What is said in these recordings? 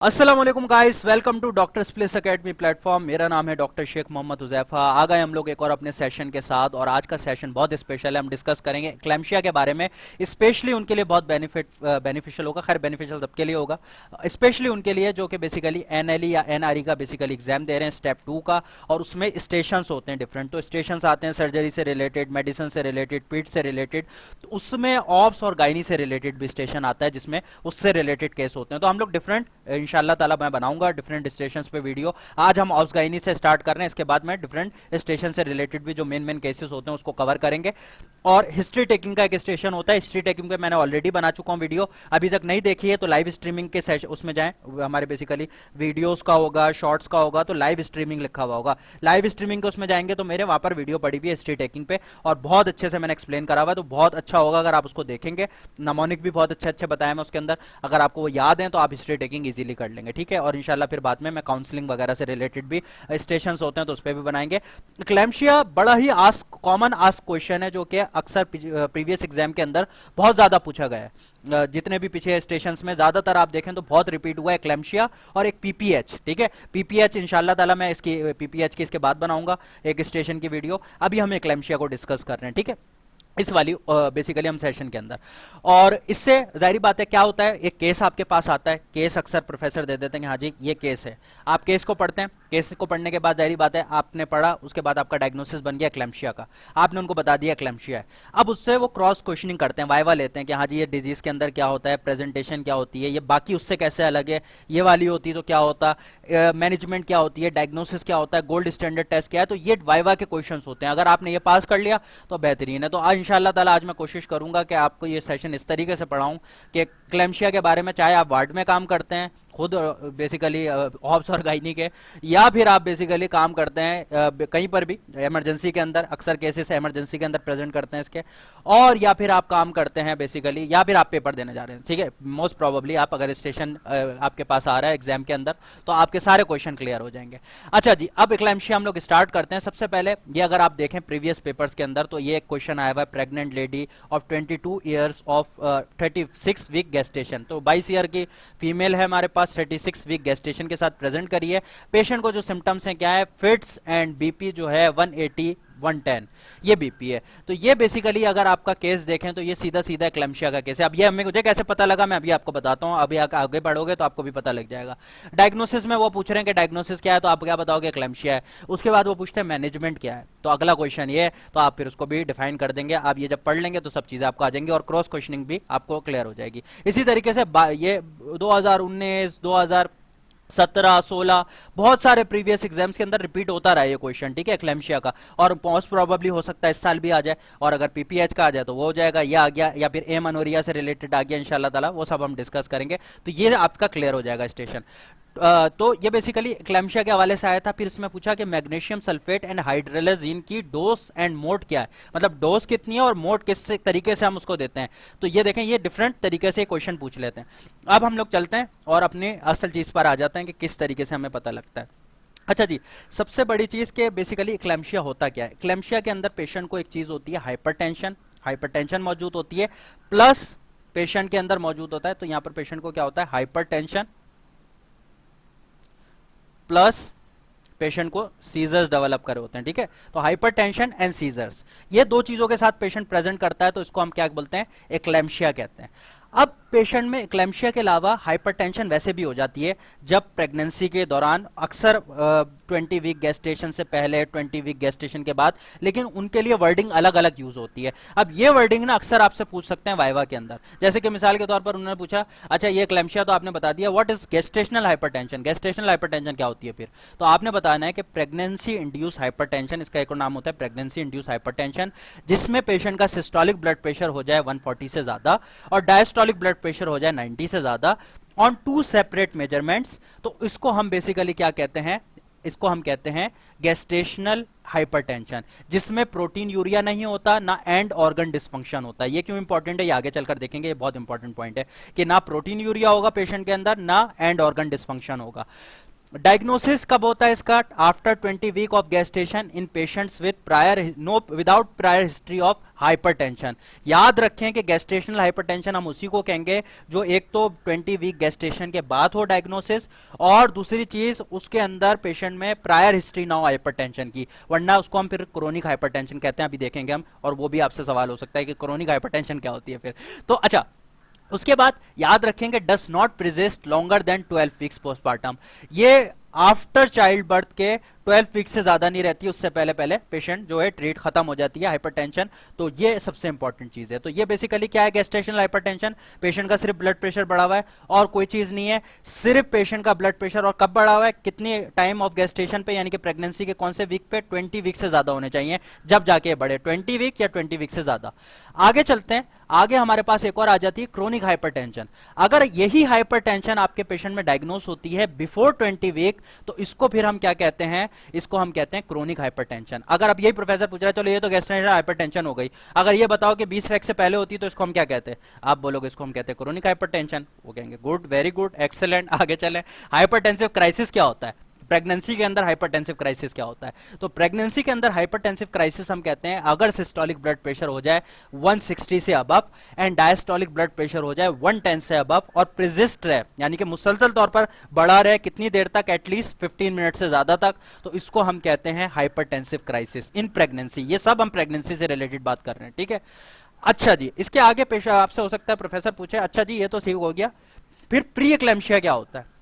अस्सलाम वालेकुम guys, welcome to doctors place academy platform. मेरा नाम है डॉक्टर शेख मोहम्मद हुज़ैफा। आ गए हम लोग एक और अपने सेशन के साथ, और आज का सेशन बहुत स्पेशल है। हम डिस्कस करेंगे एक्लेम्शिया के बारे में। स्पेशली उनके लिए बहुत बेनिफिशियल होगा। खैर बेनिफिशियल सबके लिए होगा, स्पेशली उनके लिए जो कि बेसिकली एनएलई या एनआरई का बेसिकली एग्जाम दे रहे हैं स्टेप 2 का, और उसमें स्टेशंस होते हैं डिफरेंट। तो स्टेशंस आते हैं सर्जरी से रिलेटेड, मेडिसिन से रिलेटेड, पीट से रिलेटेड, तो उसमें ऑब्स और गायनी से रिलेटेड भी स्टेशन आता है जिसमें उससे रिलेटेड केस होते हैं। तो हम लोग डिफरेंट इंशाल्लाह ताला मैं बनाऊंगा डिफरेंट स्टेशंस पे वीडियो। आज हम ऑब्स गायनी से स्टार्ट कर रहे हैं, इसके बाद में डिफरेंट स्टेशन से रिलेटेड भी जो मेन मेन केसेस होते हैं उसको कवर करेंगे। और हिस्ट्री टेकिंग का एक स्टेशन होता है, हिस्ट्री टेकिंग पे मैंने ऑलरेडी बना चुका हूं वीडियो। अभी तक नहीं देखी है तो लाइव स्ट्रीमिंग के सेशन उसमें जाएं, हमारे बेसिकली वीडियोस का होगा, शॉर्ट्स का होगा, तो लाइव स्ट्रीमिंग लिखा हुआ होगा। लाइव स्ट्रीमिंग के उसमें जाएंगे तो मेरे वहां पर वीडियो पड़ी हुई है हिस्ट्री टेकिंग पे, और बहुत अच्छे से मैंने एक्सप्लेन करा हुआ है, तो बहुत अच्छा होगा अगर आप उसको देखेंगे। नमोनिक भी बहुत अच्छे अच्छे बताया मैं उसके अंदर, अगर आपको वो याद है तो आप हिस्ट्री टेकिंग इजीली कर लेंगे, ठीक है। और इंशाल्लाह फिर बाद में मैं काउंसलिंग वगैरह से रिलेटेड भी स्टेशन होते हैं तो उस पर भी बनाएंगे। क्लैम्शिया बड़ा he ask common ask question है, जो कि अक्सर प्रीवियस एग्जाम के अंदर बहुत ज्यादा पूछा गया है। जितने भी पीछे स्टेशंस में ज्यादातर आप देखें तो बहुत रिपीट हुआ है क्लैम्शिया और एक पीपीएच, ठीक है। पीपीएच इंशाल्लाह ताला मैं इसकी पीपीएच की इसके बाद बनाऊंगा एक स्टेशन की वीडियो। अभी हम क्लैम्शिया को डिस्कस कर रहे हैं, ठीक है, इस वाली बेसिकली हम सेशन के अंदर। और इससे जाहिर बात है क्या होता है, एक केस आपके पास आता है, केस अक्सर प्रोफेसर दे देते हैं कि हाँ जी ये केस है। आप केस को पढ़ते हैं, केस को पढ़ने के बाद जाहिर बात है आपने पढ़ा, उसके बाद आपका डायग्नोसिस बन गया क्लैम्शिया का, आपने उनको बता दिया क्लैम्शिया है। अब उससे वो क्रॉस क्वेश्चनिंग करते हैं, वाइवा लेते हैं कि हाँ जी ये डिजीज के अंदर क्या होता है, प्रेजेंटेशन क्या होती है, ये बाकी उससे कैसे अलग है, ये वाली होती तो क्या होता, मैनेजमेंट क्या होती है, डायग्नोसिस क्या होता है, गोल्ड स्टैंडर्ड टेस्ट क्या है। तो ये वाइवा के क्वेश्चन होते हैं, अगर आपने ये पास कर लिया तो बेहतरीन है। तो आज इंशाल्लाह ताला आज मैं कोशिश करूंगा कि आपको ये सेशन इस तरीके से पढ़ाऊं कि क्लैम्शिया के बारे में, चाहे आप वार्ड में काम करते हैं खुद बेसिकली ऑब्स और गायनी के, या फिर आप बेसिकली काम करते हैं कहीं पर भी इमरजेंसी के अंदर, अक्सर केसेस इमरजेंसी के अंदर प्रेजेंट करते हैं इसके, और या फिर आप काम करते हैं बेसिकली, या फिर आप पेपर देने जा रहे हैं, ठीक है। मोस्ट प्रोबेबली आप अगर स्टेशन आपके पास आ रहा है एग्जाम के अंदर तो आपके सारे क्वेश्चन क्लियर हो जाएंगे। अच्छा जी, अब क्लैम्शिया हम लोग स्टार्ट करते हैं। सबसे पहले ये अगर आप देखें प्रीवियस पेपर्स के अंदर तो ये एक क्वेश्चन आया हुआ है, pregnant lady of 22 years of 36 week gestation. तो 22 ईयर की फीमेल है हमारे पास, 36 वीक गेस्टेशन के साथ प्रेजेंट करिए। पेशेंट को जो सिम्टम्स हैं क्या है, फिट्स एंड बीपी जो है 180 110, ये बीपी है। तो ये बेसिकली अगर आपका केस देखें तो ये सीधा सीधा क्लैम्शिया का केस है। अब ये हमें मुझे कैसे पता लगा मैं अभी आपको बताता हूं, अभी आगे बढ़ोगे तो आपको भी पता लग जाएगा। डायग्नोसिस में वो पूछ रहे हैं कि डायग्नोसिस क्या है, तो आप क्या बताओगे, क्लैम्शिया है। उसके बाद वो पूछते हैं मैनेजमेंट क्या है, तो अगला क्वेश्चन ये है, तो आप फिर उसको भी डिफाइन कर देंगे। आप ये जब पढ़ लेंगे तो सब चीजें आपको आ जाएंगी और क्रॉस क्वेश्चनिंग भी आपको क्लियर हो जाएगी। इसी तरीके से ये 2019 2017 16 बहुत सारे प्रीवियस एग्जाम्स के अंदर रिपीट होता रहा ये क्वेश्चन, ठीक है, क्लैम्शिया का, और मोस्ट प्रोबेबली हो सकता है इस साल भी आ जाए, और अगर पीपीएच का आ जाए तो वो हो जाएगा, ये आ गया, या फिर एमनोरिया से रिलेटेड आ गया इंशाल्लाह ताला, वो सब हम डिस्कस करेंगे। तो ये आपका क्लियर हो जाएगा स्टेशन। तो ये बेसिकली क्लैम्शिया के हवाले से आया था। फिर इसमें पूछा कि मैग्नीशियम सल्फेट एंड हाइड्रोलाजीन की डोज एंड मोड क्या है, मतलब डोज कितनी है और मोड किस तरीके से हम उसको देते हैं। तो ये देखें, ये डिफरेंट तरीके से क्वेश्चन पूछ लेते हैं। अब हम लोग चलते हैं और अपनी असल चीज पर आ जाते हैं कि किस तरीके से हमें पता लगता है। अच्छा जी, सबसे बड़ी चीज के बेसिकली क्लैम्शिया होता क्या है। क्लैम्शिया के अंदर पेशेंट को एक चीज होती है हाइपरटेंशन, हाइपरटेंशन मौजूद होती है, प्लस पेशेंट के अंदर मौजूद होता है, तो यहां पर पेशेंट को क्या होता है, हाइपरटेंशन प्लस पेशेंट को सीजर्स डेवलप करे होते हैं, ठीक है। तो हाइपरटेंशन एंड सीजर्स, ये दो चीजों के साथ पेशेंट प्रेजेंट करता है तो इसको हम क्या बोलते हैं, एक्लैम्शिया कहते हैं। अब पेशेंट में एक्लैम्शिया के अलावा हाइपरटेंशन वैसे भी हो जाती है जब प्रेगनेंसी के दौरान, अक्सर 20 वीक गेस्टेशन से पहले, 20 वीक गेस्टेशन के बाद, लेकिन उनके लिए वर्डिंग अलग अलग यूज होती है। अब ये वर्डिंग ना अक्सर आपसे पूछ सकते हैं वाइवा के अंदर, जैसे कि मिसाल के तौर पर उन्होंने पूछा, अच्छा ये एक्लैम्शिया तो आपने बता दिया, what is gestational hypertension, gestational hypertension क्या होती है। फिर तो आपने बताना है कि प्रेगनेंसी इंड्यूस हाइपरटेंशन, इसका एक और नाम होता है प्रेगनेंसी इंड्यूस हाइपरटेंशन, जिसमें पेशेंट का सिस्टोलिक ब्लड प्रेशर हो जाए 140 से ज्यादा और डायस्टोलिक ब्लड प्रेशर हो जाए 90 से ज्यादा ऑन टू सेपरेट मेजरमेंट्स। तो इसको हम बेसिकली क्या कहते हैं, इसको हम कहते हैं गेस्टेशनल हाइपरटेंशन, जिसमें प्रोटीन यूरिया नहीं होता, ना एंड ऑर्गन डिस्फंक्शन होता है। ये क्यों इंपॉर्टेंट है, ये आगे चलकर देखेंगे, ये बहुत इंपॉर्टेंट पॉइंट है कि ना प्रोटीन यूरिया होगा पेशेंट के अंदर, ना एंड ऑर्गन डिस्फंक्शन होगा। डायग्नोसिस कब होता है इसका? After 20 week of gestation in patients with prior no without prior history of hypertension. याद रखें कि गेस्टेशनल हाइपरटेंशन हम उसी को कहेंगे जो एक तो 20 वीक गेस्टेशन के बाद हो डायग्नोसिस, और दूसरी चीज उसके अंदर पेशेंट में प्रायर हिस्ट्री ना हो हाइपरटेंशन की, वरना उसको हम फिर क्रोनिक हाइपरटेंशन कहते हैं, अभी देखेंगे हम, और वो भी आपसे सवाल हो सकता है कि क्रोनिक हाइपरटेंशन क्या होती है फिर। तो अच्छा, उसके बाद याद रखेंगे does not persist longer than 12 weeks postpartum. ये आफ्टर चाइल्ड बर्थ के 12 वीक से ज्यादा नहीं रहती, उससे पहले पहले पेशेंट जो है ट्रीट खत्म हो जाती है हाइपरटेंशन। तो ये सबसे इंपॉर्टेंट चीज है। तो ये बेसिकली क्या है? गेस्टेशनल हाइपरटेंशन, पेशेंट का सिर्फ ब्लड प्रेशर बढ़ा हुआ है और कोई चीज नहीं है। सिर्फ पेशेंट का ब्लड प्रेशर, और कब बढ़ा हुआ है, कितनी टाइम ऑफ गेस्टेशन पे, यानी कि प्रेगनेंसी के कौन से वीक पे? 20 वीक से ज्यादा होने चाहिए जब जाके बढ़े, 20 वीक या 20 वीक से ज्यादा। आगे चलते हैं, आगे हमारे पास एक और आ जाती है क्रोनिक हाइपरटेंशन। अगर यही हाइपरटेंशन आपके पेशेंट में डायग्नोस होती है बिफोर 20 वीक, तो इसको फिर हम क्या कहते हैं? इसको हम कहते हैं क्रोनिक हाइपरटेंशन। अगर अब यही प्रोफेसर पूछ रहा है, चलो ये तो गेस्टेशनल हाइपरटेंशन हो गई, अगर ये बताओ कि 20 वीक से पहले होती तो इसको हम क्या कहते हैं? आप बोलोगे इसको हम कहते हैं क्रोनिक हाइपरटेंशन। वो कहेंगे गुड, वेरी गुड, एक्सेलेंट। आगे चलें, हाइपरटेंसिव क्राइसिस क्या होता है? प्रेगनेंसी के अंदर हाइपरटेंसिव क्राइसिस क्या होता है? तो प्रेगनेंसी के अंदर हाइपरटेंसिव क्राइसिस हम कहते हैं अगर सिस्टोलिक ब्लड प्रेशर हो जाए 160 से above and diastolic blood pressure हो जाए 110 से अबव, और प्रिजिस्ट रहे, यानी कि मुसलसल तौर पर बढ़ा रहे, कितनी देर तक? एटलीस्ट 15 मिनट से ज्यादा तक, तो इसको हम कहते हैं हाइपरटेंसिव क्राइसिस इन प्रेगनेंसी। ये सब हम प्रेगनेंसी से रिलेटेड बात कर रहे हैं, ठीक है। अच्छा जी, इसके आगे पेशेंट आपसे हो सकता है प्रोफेसर पूछे, अच्छा जी ये तो ठीक हो गया, फिर प्री एक्लैम्सिया क्या होता है?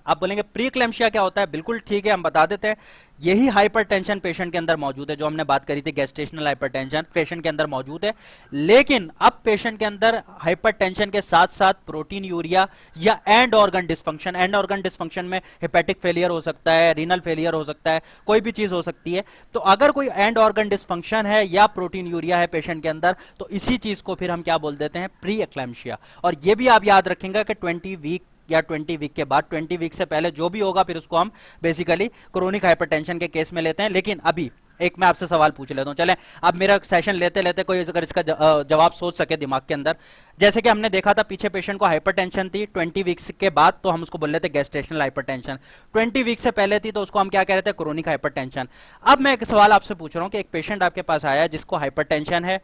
आप बोलेंगे प्री एक्लैम्सिया क्या होता है? बिल्कुल ठीक है, हम बता देते हैं। यही हाइपरटेंशन पेशेंट के अंदर मौजूद है, जो हमने बात करी थी, गेस्टेशनल हाइपरटेंशन पेशेंट के अंदर मौजूद है। लेकिन अब पेशेंट के अंदर हाइपरटेंशन के साथ साथ प्रोटीन यूरिया या and organ dysfunction, and organ dysfunction में हेपेटिक फेलियर हो सकता है, रीनल फेलियर हो सकता है, कोई भी चीज हो सकती है। तो अगर कोई एंड ऑर्गन डिस्फंक्शन है या प्रोटीन यूरिया है पेशेंट के अंदर, तो इसी चीज को फिर हम क्या बोल देते हैं? प्री एक्लैम्सिया। और ये भी आप याद रखेंगे कि 20 वीक या 20 वीक के बाद, 20 वीक से पहले जो भी होगा फिर उसको हम बेसिकली क्रोनिक हाइपरटेंशन के केस में लेते हैं। लेकिन अभी एक मैं आपसे सवाल पूछ लेता हूं, चलें अब मेरा सेशन लेते लेते कोई अगर इसका जवाब सोच सके दिमाग के अंदर। जैसे कि हमने देखा था पीछे पेशेंट को हाइपरटेंशन थी 20 वीक्स के बाद, तो हम उसको बोल रहे थे गेस्टेशनल हाइपरटेंशन। 20 वीक से पहले थी तो उसको हम क्या कह रहे थे? Chronic hypertension. अब मैं एक सवाल आपसे पूछ रहा हूं कि एक पेशेंट आपके पास आया है जिसको हाइपरटेंशन है,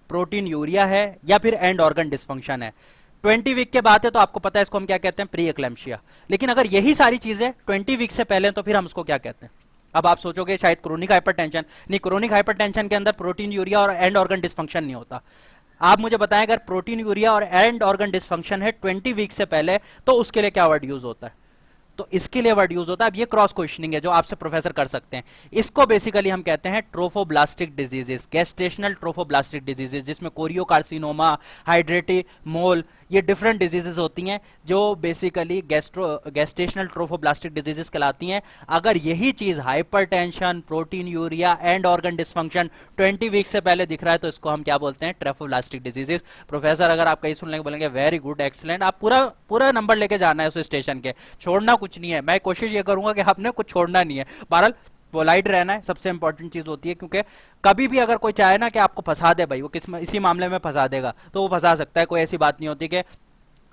प्रोटीन यूरिया है, या फिर एंड ऑर्गन डिस्फंक्शन है, 20 वीक के बाद है, तो आपको पता है इसको हम क्या कहते हैं? प्री एक्लैम्सिया। लेकिन अगर यही सारी चीजें 20 वीक से पहले, तो फिर हम उसको क्या कहते हैं? अब आप सोचोगे शायद क्रोनिक हाइपरटेंशन, नहीं, क्रोनिक हाइपरटेंशन के अंदर प्रोटीन यूरिया और एंड ऑर्गन डिस्फंक्शन नहीं होता। आप मुझे बताएं, अगर प्रोटीन यूरिया और एंड ऑर्गन डिस्फंक्शन है 20 वीक से पहले, तो उसके लिए क्या वर्ड यूज होता है? तो इसके लिए वर्ड यूज होता है। अब ये क्रॉस क्वेश्चनिंग है जो आपसे प्रोफेसर कर सकते हैं। इसको बेसिकली हम कहते हैं trophoblastic diseases, gestational trophoblastic diseases, जिसमें कोरियोकार्सिनोमा, हाइड्रेटी मोल, ये डिफरेंट डिजीजेस होती हैं जो बेसिकली गेस्टेशनल ट्रोफोब्लास्टिक डिजीजेस कहलाती हैं। अगर यही चीज hypertension, proteinuria, end organ dysfunction 20 week से पहले दिख रहा है, तो इसको हम क्या बोलते हैं? Trophoblastic diseases. प्रोफेसर अगर आप कहीं सुन लेंगे बोलेंगे वेरी गुड, एक्सीलेंट, आप पूरा पूरा नंबर लेके जाना है उस स्टेशन के, छोड़ना कुछ नहीं है। मैं कोशिश ये करूंगा कि आपने कुछ छोड़ना नहीं है। बहरहाल पोलाइट रहना है, सबसे इंपॉर्टेंट चीज होती है, क्योंकि कभी भी अगर कोई चाहे ना कि आपको फंसा दे, भाई वो किस इसी मामले में फंसा देगा, तो वो फंसा सकता है। कोई ऐसी बात नहीं होती कि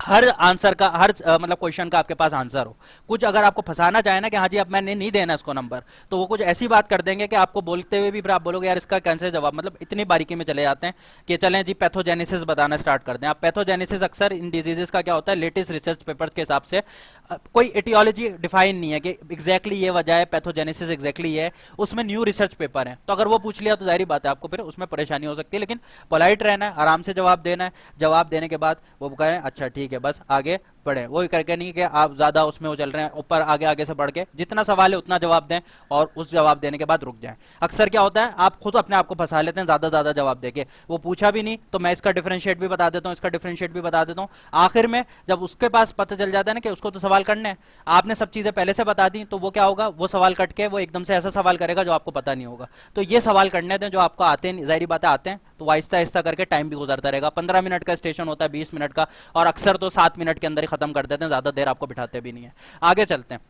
हर आंसर का, हर मतलब क्वेश्चन का आपके पास आंसर हो। कुछ अगर आपको फंसाना चाहे ना कि हाँ जी अब मैंने नहीं देना इसको नंबर, तो वो कुछ ऐसी बात कर देंगे कि आपको बोलते हुए भी फिर आप बोलोगे यार इसका कैसे जवाब, मतलब इतनी बारीकी में चले जाते हैं कि चलें जी पैथोजेनेसिस बताना स्टार्ट कर दें। आप पैथोजेनेसिस अक्सर इन डिजीजेस का क्या होता है, लेटेस्ट रिसर्च पेपर्स के हिसाब से कोई एटियोलॉजी डिफाइन नहीं है कि एग्जैक्टली ये वजह है, पैथोजेनेसिस एग्जैक्टली ये है, उसमें न्यू रिसर्च पेपर है। तो अगर वो पूछ लिया तो जाहिर बात है आपको फिर उसमें परेशानी हो सकती है। लेकिन पोलाइट रहना है, आराम से जवाब देना है, जवाब देने के बाद वो कहें अच्छा ठीक है बस आगे बढ़े, वो करके नहीं कि आप ज्यादा उसमें वो चल रहे हैं ऊपर, आगे आगे से बढ़ के जितना सवाल है उतना जवाब दें और उस जवाब देने के बाद रुक जाएं। अक्सर क्या होता है आप खुद अपने आप को फंसा लेते हैं ज्यादा ज्यादा जवाब देके, वो पूछा भी नहीं तो मैं इसका डिफरेंशिएट भी बता देता हूं, इसका डिफरेंशिएट भी बता देता हूं। आखिर में जब उसके पास पता चल जाता है ना कि उसको तो सवाल करने हैं, आपने सब चीजें पहले से बता दी, तो वो क्या होगा, वो सवाल कट के वो एकदम से ऐसा सवाल करेगा जो आपको पता नहीं होगा। तो ये सवाल करने दें जो आपको आते हैं, जाहिर बातें आते हैं, तो आहिस्ता आहिस्ता करके टाइम भी गुजरता रहेगा। 15 मिनट का स्टेशन होता है, 20 मिनट का, और अक्सर तो 7 मिनट के अंदर ही खत्म कर देते हैं, ज्यादा देर आपको बिठाते भी नहीं है। आगे चलते हैं।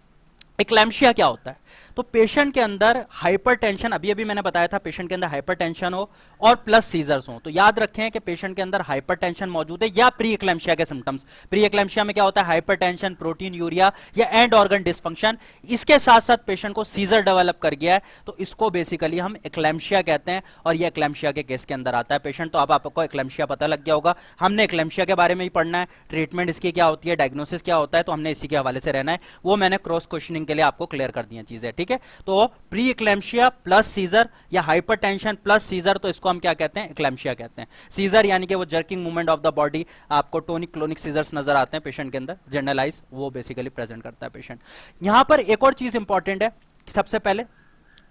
एक्लैम्शिया क्या होता है? तो पेशेंट के अंदर हाइपरटेंशन, अभी अभी मैंने बताया था, पेशेंट के अंदर हाइपरटेंशन हो और प्लस सीजर्स हो, तो याद रखें कि पेशेंट के अंदर हाइपरटेंशन मौजूद है या प्री एक्लैम्शिया के सिम्टम्स। प्री एक्लैम्शिया में क्या होता है? हाइपरटेंशन, प्रोटीन यूरिया या एंड ऑर्गन डिस्फंक्शन, इसके साथ साथ पेशेंट को सीजर डेवलप कर गया है, तो इसको बेसिकली हम एक्लैम्शिया कहते हैं और ये एक्लैम्शिया के केस के अंदर आता है पेशेंट। तो अब आपको एक्लैम्शिया पता लग गया होगा, हमने एक्लैम्शिया के बारे में ही पढ़ना है, ट्रीटमेंट इसकी क्या होती है, डायग्नोसिस क्या होता है, तो हमने इसी के हवाले से रहना है, वो मैंने क्रॉस क्वेश्चनिंग के लिए आपको क्लियर कर दी चीजें, ठीक है। तो प्री एक्लैम्शिया प्लस सीजर या हाइपरटेंशन प्लस सीजर, तो इसको हम क्या कहते हैं? एक्लैम्शिया कहते हैं। सीजर यानी कि वो jerking movement of the body, आपको टोनिक क्लोनिक सीजर्स नजर आते हैं पेशेंट के अंदर, जनरलाइज वो बेसिकली प्रेजेंट करता है पेशेंट। यहां पर एक और चीज इंपॉर्टेंट है, सबसे पहले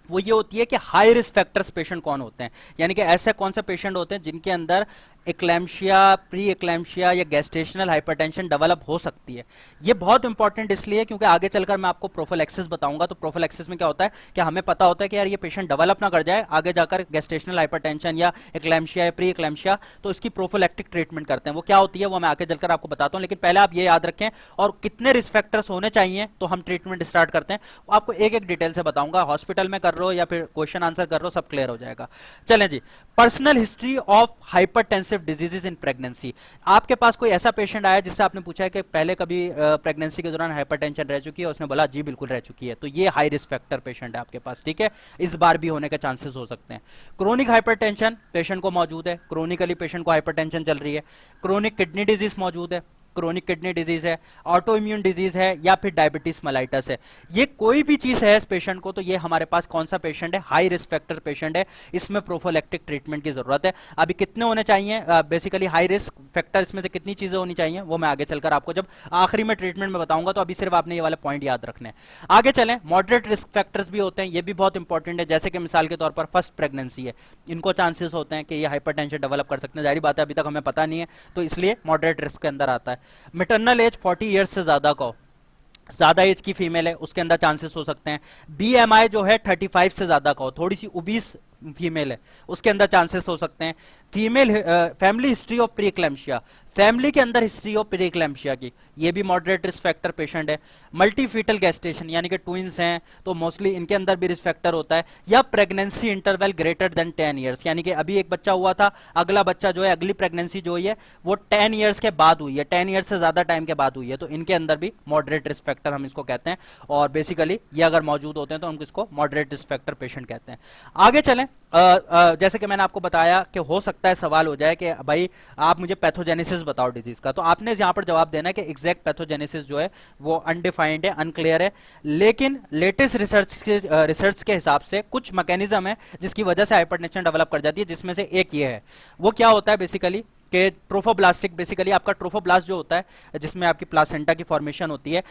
वो ये होती है कि हाई रिस्क फैक्टर्स पेशेंट कौन होते हैं, यानी कि ऐसे कौन से पेशेंट होते हैं जिनके अंदर एक्लैम्शिया, प्री एक्लैम्शिया या गैस्टेशनल हाइपरटेंशन डेवलप हो सकती है। ये बहुत इंपॉर्टेंट इसलिए क्योंकि आगे चलकर मैं आपको प्रोफिलैक्सिस बताऊंगा, तो प्रोफिलैक्सिस में क्या होता है कि हमें पता होता है कि यार ये पेशेंट डेवलप ना कर जाए आगे जाकर गैस्टेशनल हाइपरटेंशन या एक्लैम्शिया या प्री एक्लैम्शिया, तो इसकी प्रोफिलैक्टिक ट्रीटमेंट करते हैं। वो क्या होती है वो मैं आगे चलकर आपको बताता हूं, लेकिन पहले आप ये याद रखें और कितने रिस्क फैक्टर्स होने चाहिए तो हम ट्रीटमेंट स्टार्ट करते हैं, आपको एक एक डिटेल से बताऊंगा। हॉस्पिटल में कर रहे हो या फिर क्वेश्चन आंसर कर रहे हो, सब क्लियर हो जाएगा। चलें जी, personal history of hypertensive diseases in pregnancy. आपके पास कोई ऐसा पेशेंट आया जिससे आपने पूछा है कि पहले कभी प्रेगनेंसी के दौरान हाइपरटेंशन रह चुकी है, उसने बोला जी बिल्कुल रह चुकी है, तो ये हाई रिस्क फैक्टर पेशेंट है आपके पास, ठीक है। इस बार भी होने के चांसेस हो सकते हैं। क्रोनिक हाइपरटेंशन पेशेंट को मौजूद है, क्रोनिकली पेशेंट को हाइपरटेंशन चल रही है। क्रोनिक किडनी डिजीज मौजूद है, क्रोनिक किडनी डिजीज है, ऑटो इम्यून डिजीज है या फिर डायबिटीज मेलाइटस है, ये कोई भी चीज है इस पेशेंट को, तो ये हमारे पास कौन सा पेशेंट है? हाई रिस्क फैक्टर पेशेंट है, इसमें प्रोफिलैक्टिक ट्रीटमेंट की जरूरत है। अभी कितने होने चाहिए बेसिकली हाई रिस्क फैक्टर, इसमें से कितनी चीजें होनी चाहिए वो मैं आगे चलकर आपको जब आखिरी में ट्रीटमेंट में बताऊंगा, तो अभी सिर्फ आपने ये वाले पॉइंट याद रखने हैं। आगे चलें, मॉडरेट रिस्क फैक्टर्स भी होते हैं, ये भी बहुत इंपॉर्टेंट है, जैसे कि मिसाल के तौर पर फर्स्ट प्रेगनेंसी है, इनको चांसेस होते हैं कि ये हाइपरटेंशन डेवलप कर सकते हैं, जाहिर बात है अभी तक हमें पता नहीं है, तो इसलिए मॉडरेट रिस्क के अंदर आता है। मैटरनल एज 40 ईयर्स से ज्यादा का हो, ज्यादा एज की फीमेल है उसके अंदर चांसेस हो सकते हैं। बीएमआई जो है 35 से ज्यादा का हो, थोड़ी सी ओबीस फीमेल है उसके अंदर चांसेस हो सकते हैं। Female family history of pre eclampsia, family के अंदर हिस्ट्री ऑफ प्री एक्लैम्शिया की, ये भी मॉडरेट रिस्क फैक्टर पेशेंट है। मल्टी फीटल गैस्टेशन यानी कि ट्विंस हैं तो मोस्टली इनके अंदर भी रिस्क फैक्टर होता है। या pregnancy interval greater than 10 years, यानी कि अभी एक बच्चा हुआ था, अगला बच्चा जो है, अगली प्रेगनेंसी जो हुई है वो 10 ईयर्स के बाद हुई है, 10 ईयर्स से ज्यादा टाइम के बाद हुई है, तो इनके अंदर भी मॉडरेट रिस्क फैक्टर हम इसको कहते हैं। और बेसिकली ये अगर मौजूद होते हैं तो हम इसको मॉडरेट रिस्क फैक्टर पेशेंट कहते हैं। आगे चलें, जैसे कि मैंने आपको बताया कि हो सकता है सवाल हो जाए कि भाई आप मुझे पैथोजेनेसिस बताओ डिजीज का, तो आपने यहां पर जवाब देना है कि एग्जैक्ट पैथोजेनेसिस जो है वो अनडिफाइंड है, अनक्लियर है, लेकिन लेटेस्ट रिसर्च के हिसाब से कुछ मैकेनिज्म है जिसकी वजह से हाइपरटेंशन डेवलप कर जाती है, जिसमें से एक ये है। वो क्या होता है बेसिकली कि ट्रोफोब्लास्टिक, बेसिकली आपका ट्रोफोब्लास्ट जो होता है जिसमें आपकी प्लासेंटा की फॉर्मेशन होती है,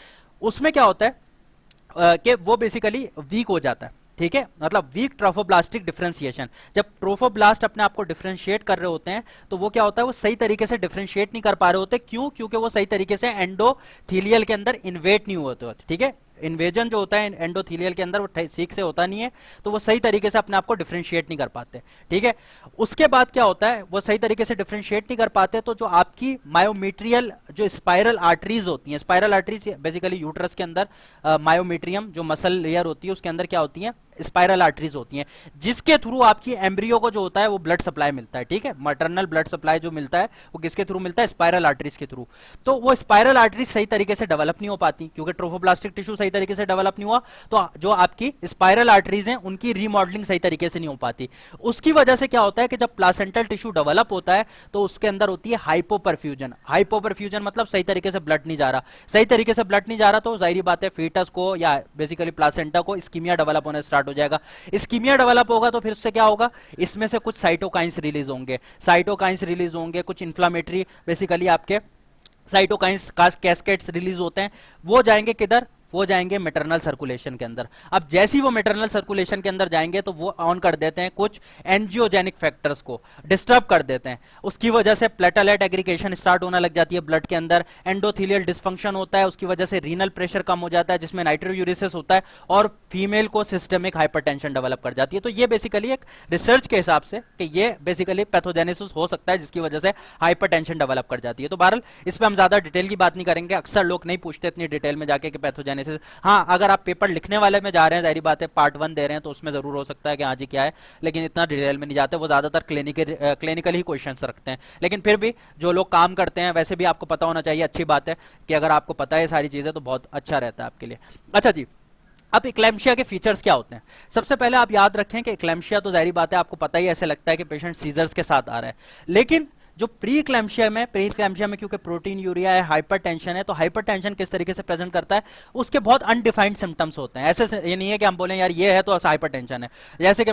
उसमें क्या होता है कि वो बेसिकली वीक हो जाता है, ठीक है, मतलब वीक ट्रोफोब्लास्टिक डिफरेंशिएशन। जब ट्रोफोब्लास्ट अपने आप को डिफरेंशिएट कर रहे होते हैं तो वो क्या होता है, वो सही तरीके से डिफरेंशिएट नहीं कर पा रहे होते, क्यों? क्योंकि वो सही तरीके से एंडोथीलियल के अंदर इन्वेट नहीं होते होते, ठीक है। इन्वेजन जो होता है एंडोथीलियल के अंदर वो ठीक से होता नहीं है, तो वो सही तरीके से अपने आप को डिफरेंशिएट नहीं कर पाते, ठीक है। उसके बाद क्या होता है, वो सही तरीके से डिफरेंशिएट नहीं कर पाते, तो जो आपकी मायोमीट्रियल जो स्पाइरल आर्टरीज होती हैं, स्पाइरल आर्टरीज बेसिकली यूट्रस के अंदर मायोमीट्रियम जो मसल लेयर होती है उसके अंदर क्या होती है, स्पाइरल आर्टरीज होती हैं, जिसके थ्रू आपकी एम्ब्रियो को जो होता है वो ब्लड सप्लाई मिलता है, ठीक है। मैटरनल ब्लड सप्लाई जो मिलता है वो किसके थ्रू मिलता है? स्पाइरल आर्टरीज के थ्रू। तो वो स्पाइरल आर्टरीज सही तरीके से डेवलप नहीं हो पाती क्योंकि ट्रोफोब्लास्टिक टिश्यू सही तरीके से डेवलप नहीं हुआ, तो जो आपकी स्पाइरल आर्टरीज हैं उनकी रीमॉडलिंग सही तरीके से नहीं हो पाती। उसकी वजह से क्या होता है कि जब प्लासेंटल टिश्यू डेवलप होता है तो उसके अंदर होती है हाइपोपरफ्यूजन। हाइपोपरफ्यूजन मतलब सही तरीके से ब्लड नहीं जा रहा, सही तरीके से ब्लड नहीं जा रहा तो जाहिर बात है फीटस को या बेसिकली प्लासेंटा को इस्कीमिया डेवलप होने स्टार्ट हो जाएगा। इस्कीमिया डेवलप होगा तो फिर उससे क्या होगा, इसमें से कुछ साइटोकाइंस रिलीज होंगे, साइटोकाइंस रिलीज होंगे, कुछ इन्फ्लामेटरी बेसिकली आपके साइटोकाइंस कैस्केट्स रिलीज होते हैं, वो जाएंगे किधर, वो जाएंगे मैटरनल सर्कुलेशन के अंदर। अब जैसे ही वो मैटरनल सर्कुलेशन के अंदर जाएंगे तो वो ऑन कर देते हैं कुछ एंजियोजेनिक फैक्टर्स को, डिस्टर्ब कर देते हैं, उसकी वजह से प्लेटलेट एग्रीगेशन स्टार्ट होने लग जाती है ब्लड के अंदर, एंडोथीलियल डिस्फंक्शन होता है, उसकी वजह से रीनल प्रेशर कम हो जाता है जिसमें नाइट्रोयूरिसिस होता है और फीमेल को सिस्टमिक हाइपरटेंशन डेवलप कर जाती है। तो ये बेसिकली एक रिसर्च के हिसाब से कि ये बेसिकली पैथोजेनेसिस हो सकता है जिसकी वजह से हाइपरटेंशन डेवलप कर जाती है। तो बहरहाल इस पर हम ज्यादा डिटेल की बात नहीं करेंगे, अक्सर लोग नहीं पूछते इतनी डिटेल में जाके कि पैथोजेनेसिस जेनेसिस। हाँ, अगर आप पेपर लिखने वाले में जा रहे हैं, जाहिर बात है पार्ट 1 दे रहे हैं, तो उसमें जरूर हो सकता है कि हाँ जी क्या है, लेकिन इतना डिटेल में नहीं जाते, वो ज्यादातर क्लिनिकल ही क्वेश्चंस रखते हैं। लेकिन फिर भी जो लोग काम करते हैं वैसे भी आपको पता होना चाहिए, अच्छी बात है कि अगर आपको पता है सारी चीजें तो बहुत अच्छा रहता है आपके लिए। अच्छा जी, अब इक्लैम्शिया के फीचर्स क्या होते हैं? सबसे पहले आप याद रखें कि इक्लैम्शिया तो जाहिर बात है आपको पता ही, ऐसे लगता है कि पेशेंट सीजर्स के साथ आ रहा है, लेकिन जो प्री इक्लैम्शिया में क्योंकि प्रोटीन यूरिया है, हाइपरटेंशन है, तो हाइपरटेंशन किस तरीके से प्रेजेंट करता है, उसके बहुत अनडिफाइंड सिम्टम्स होते हैं। ऐसे ये नहीं है कि हम बोलें यार ये है तो हाइपरटेंशन है। जैसे कि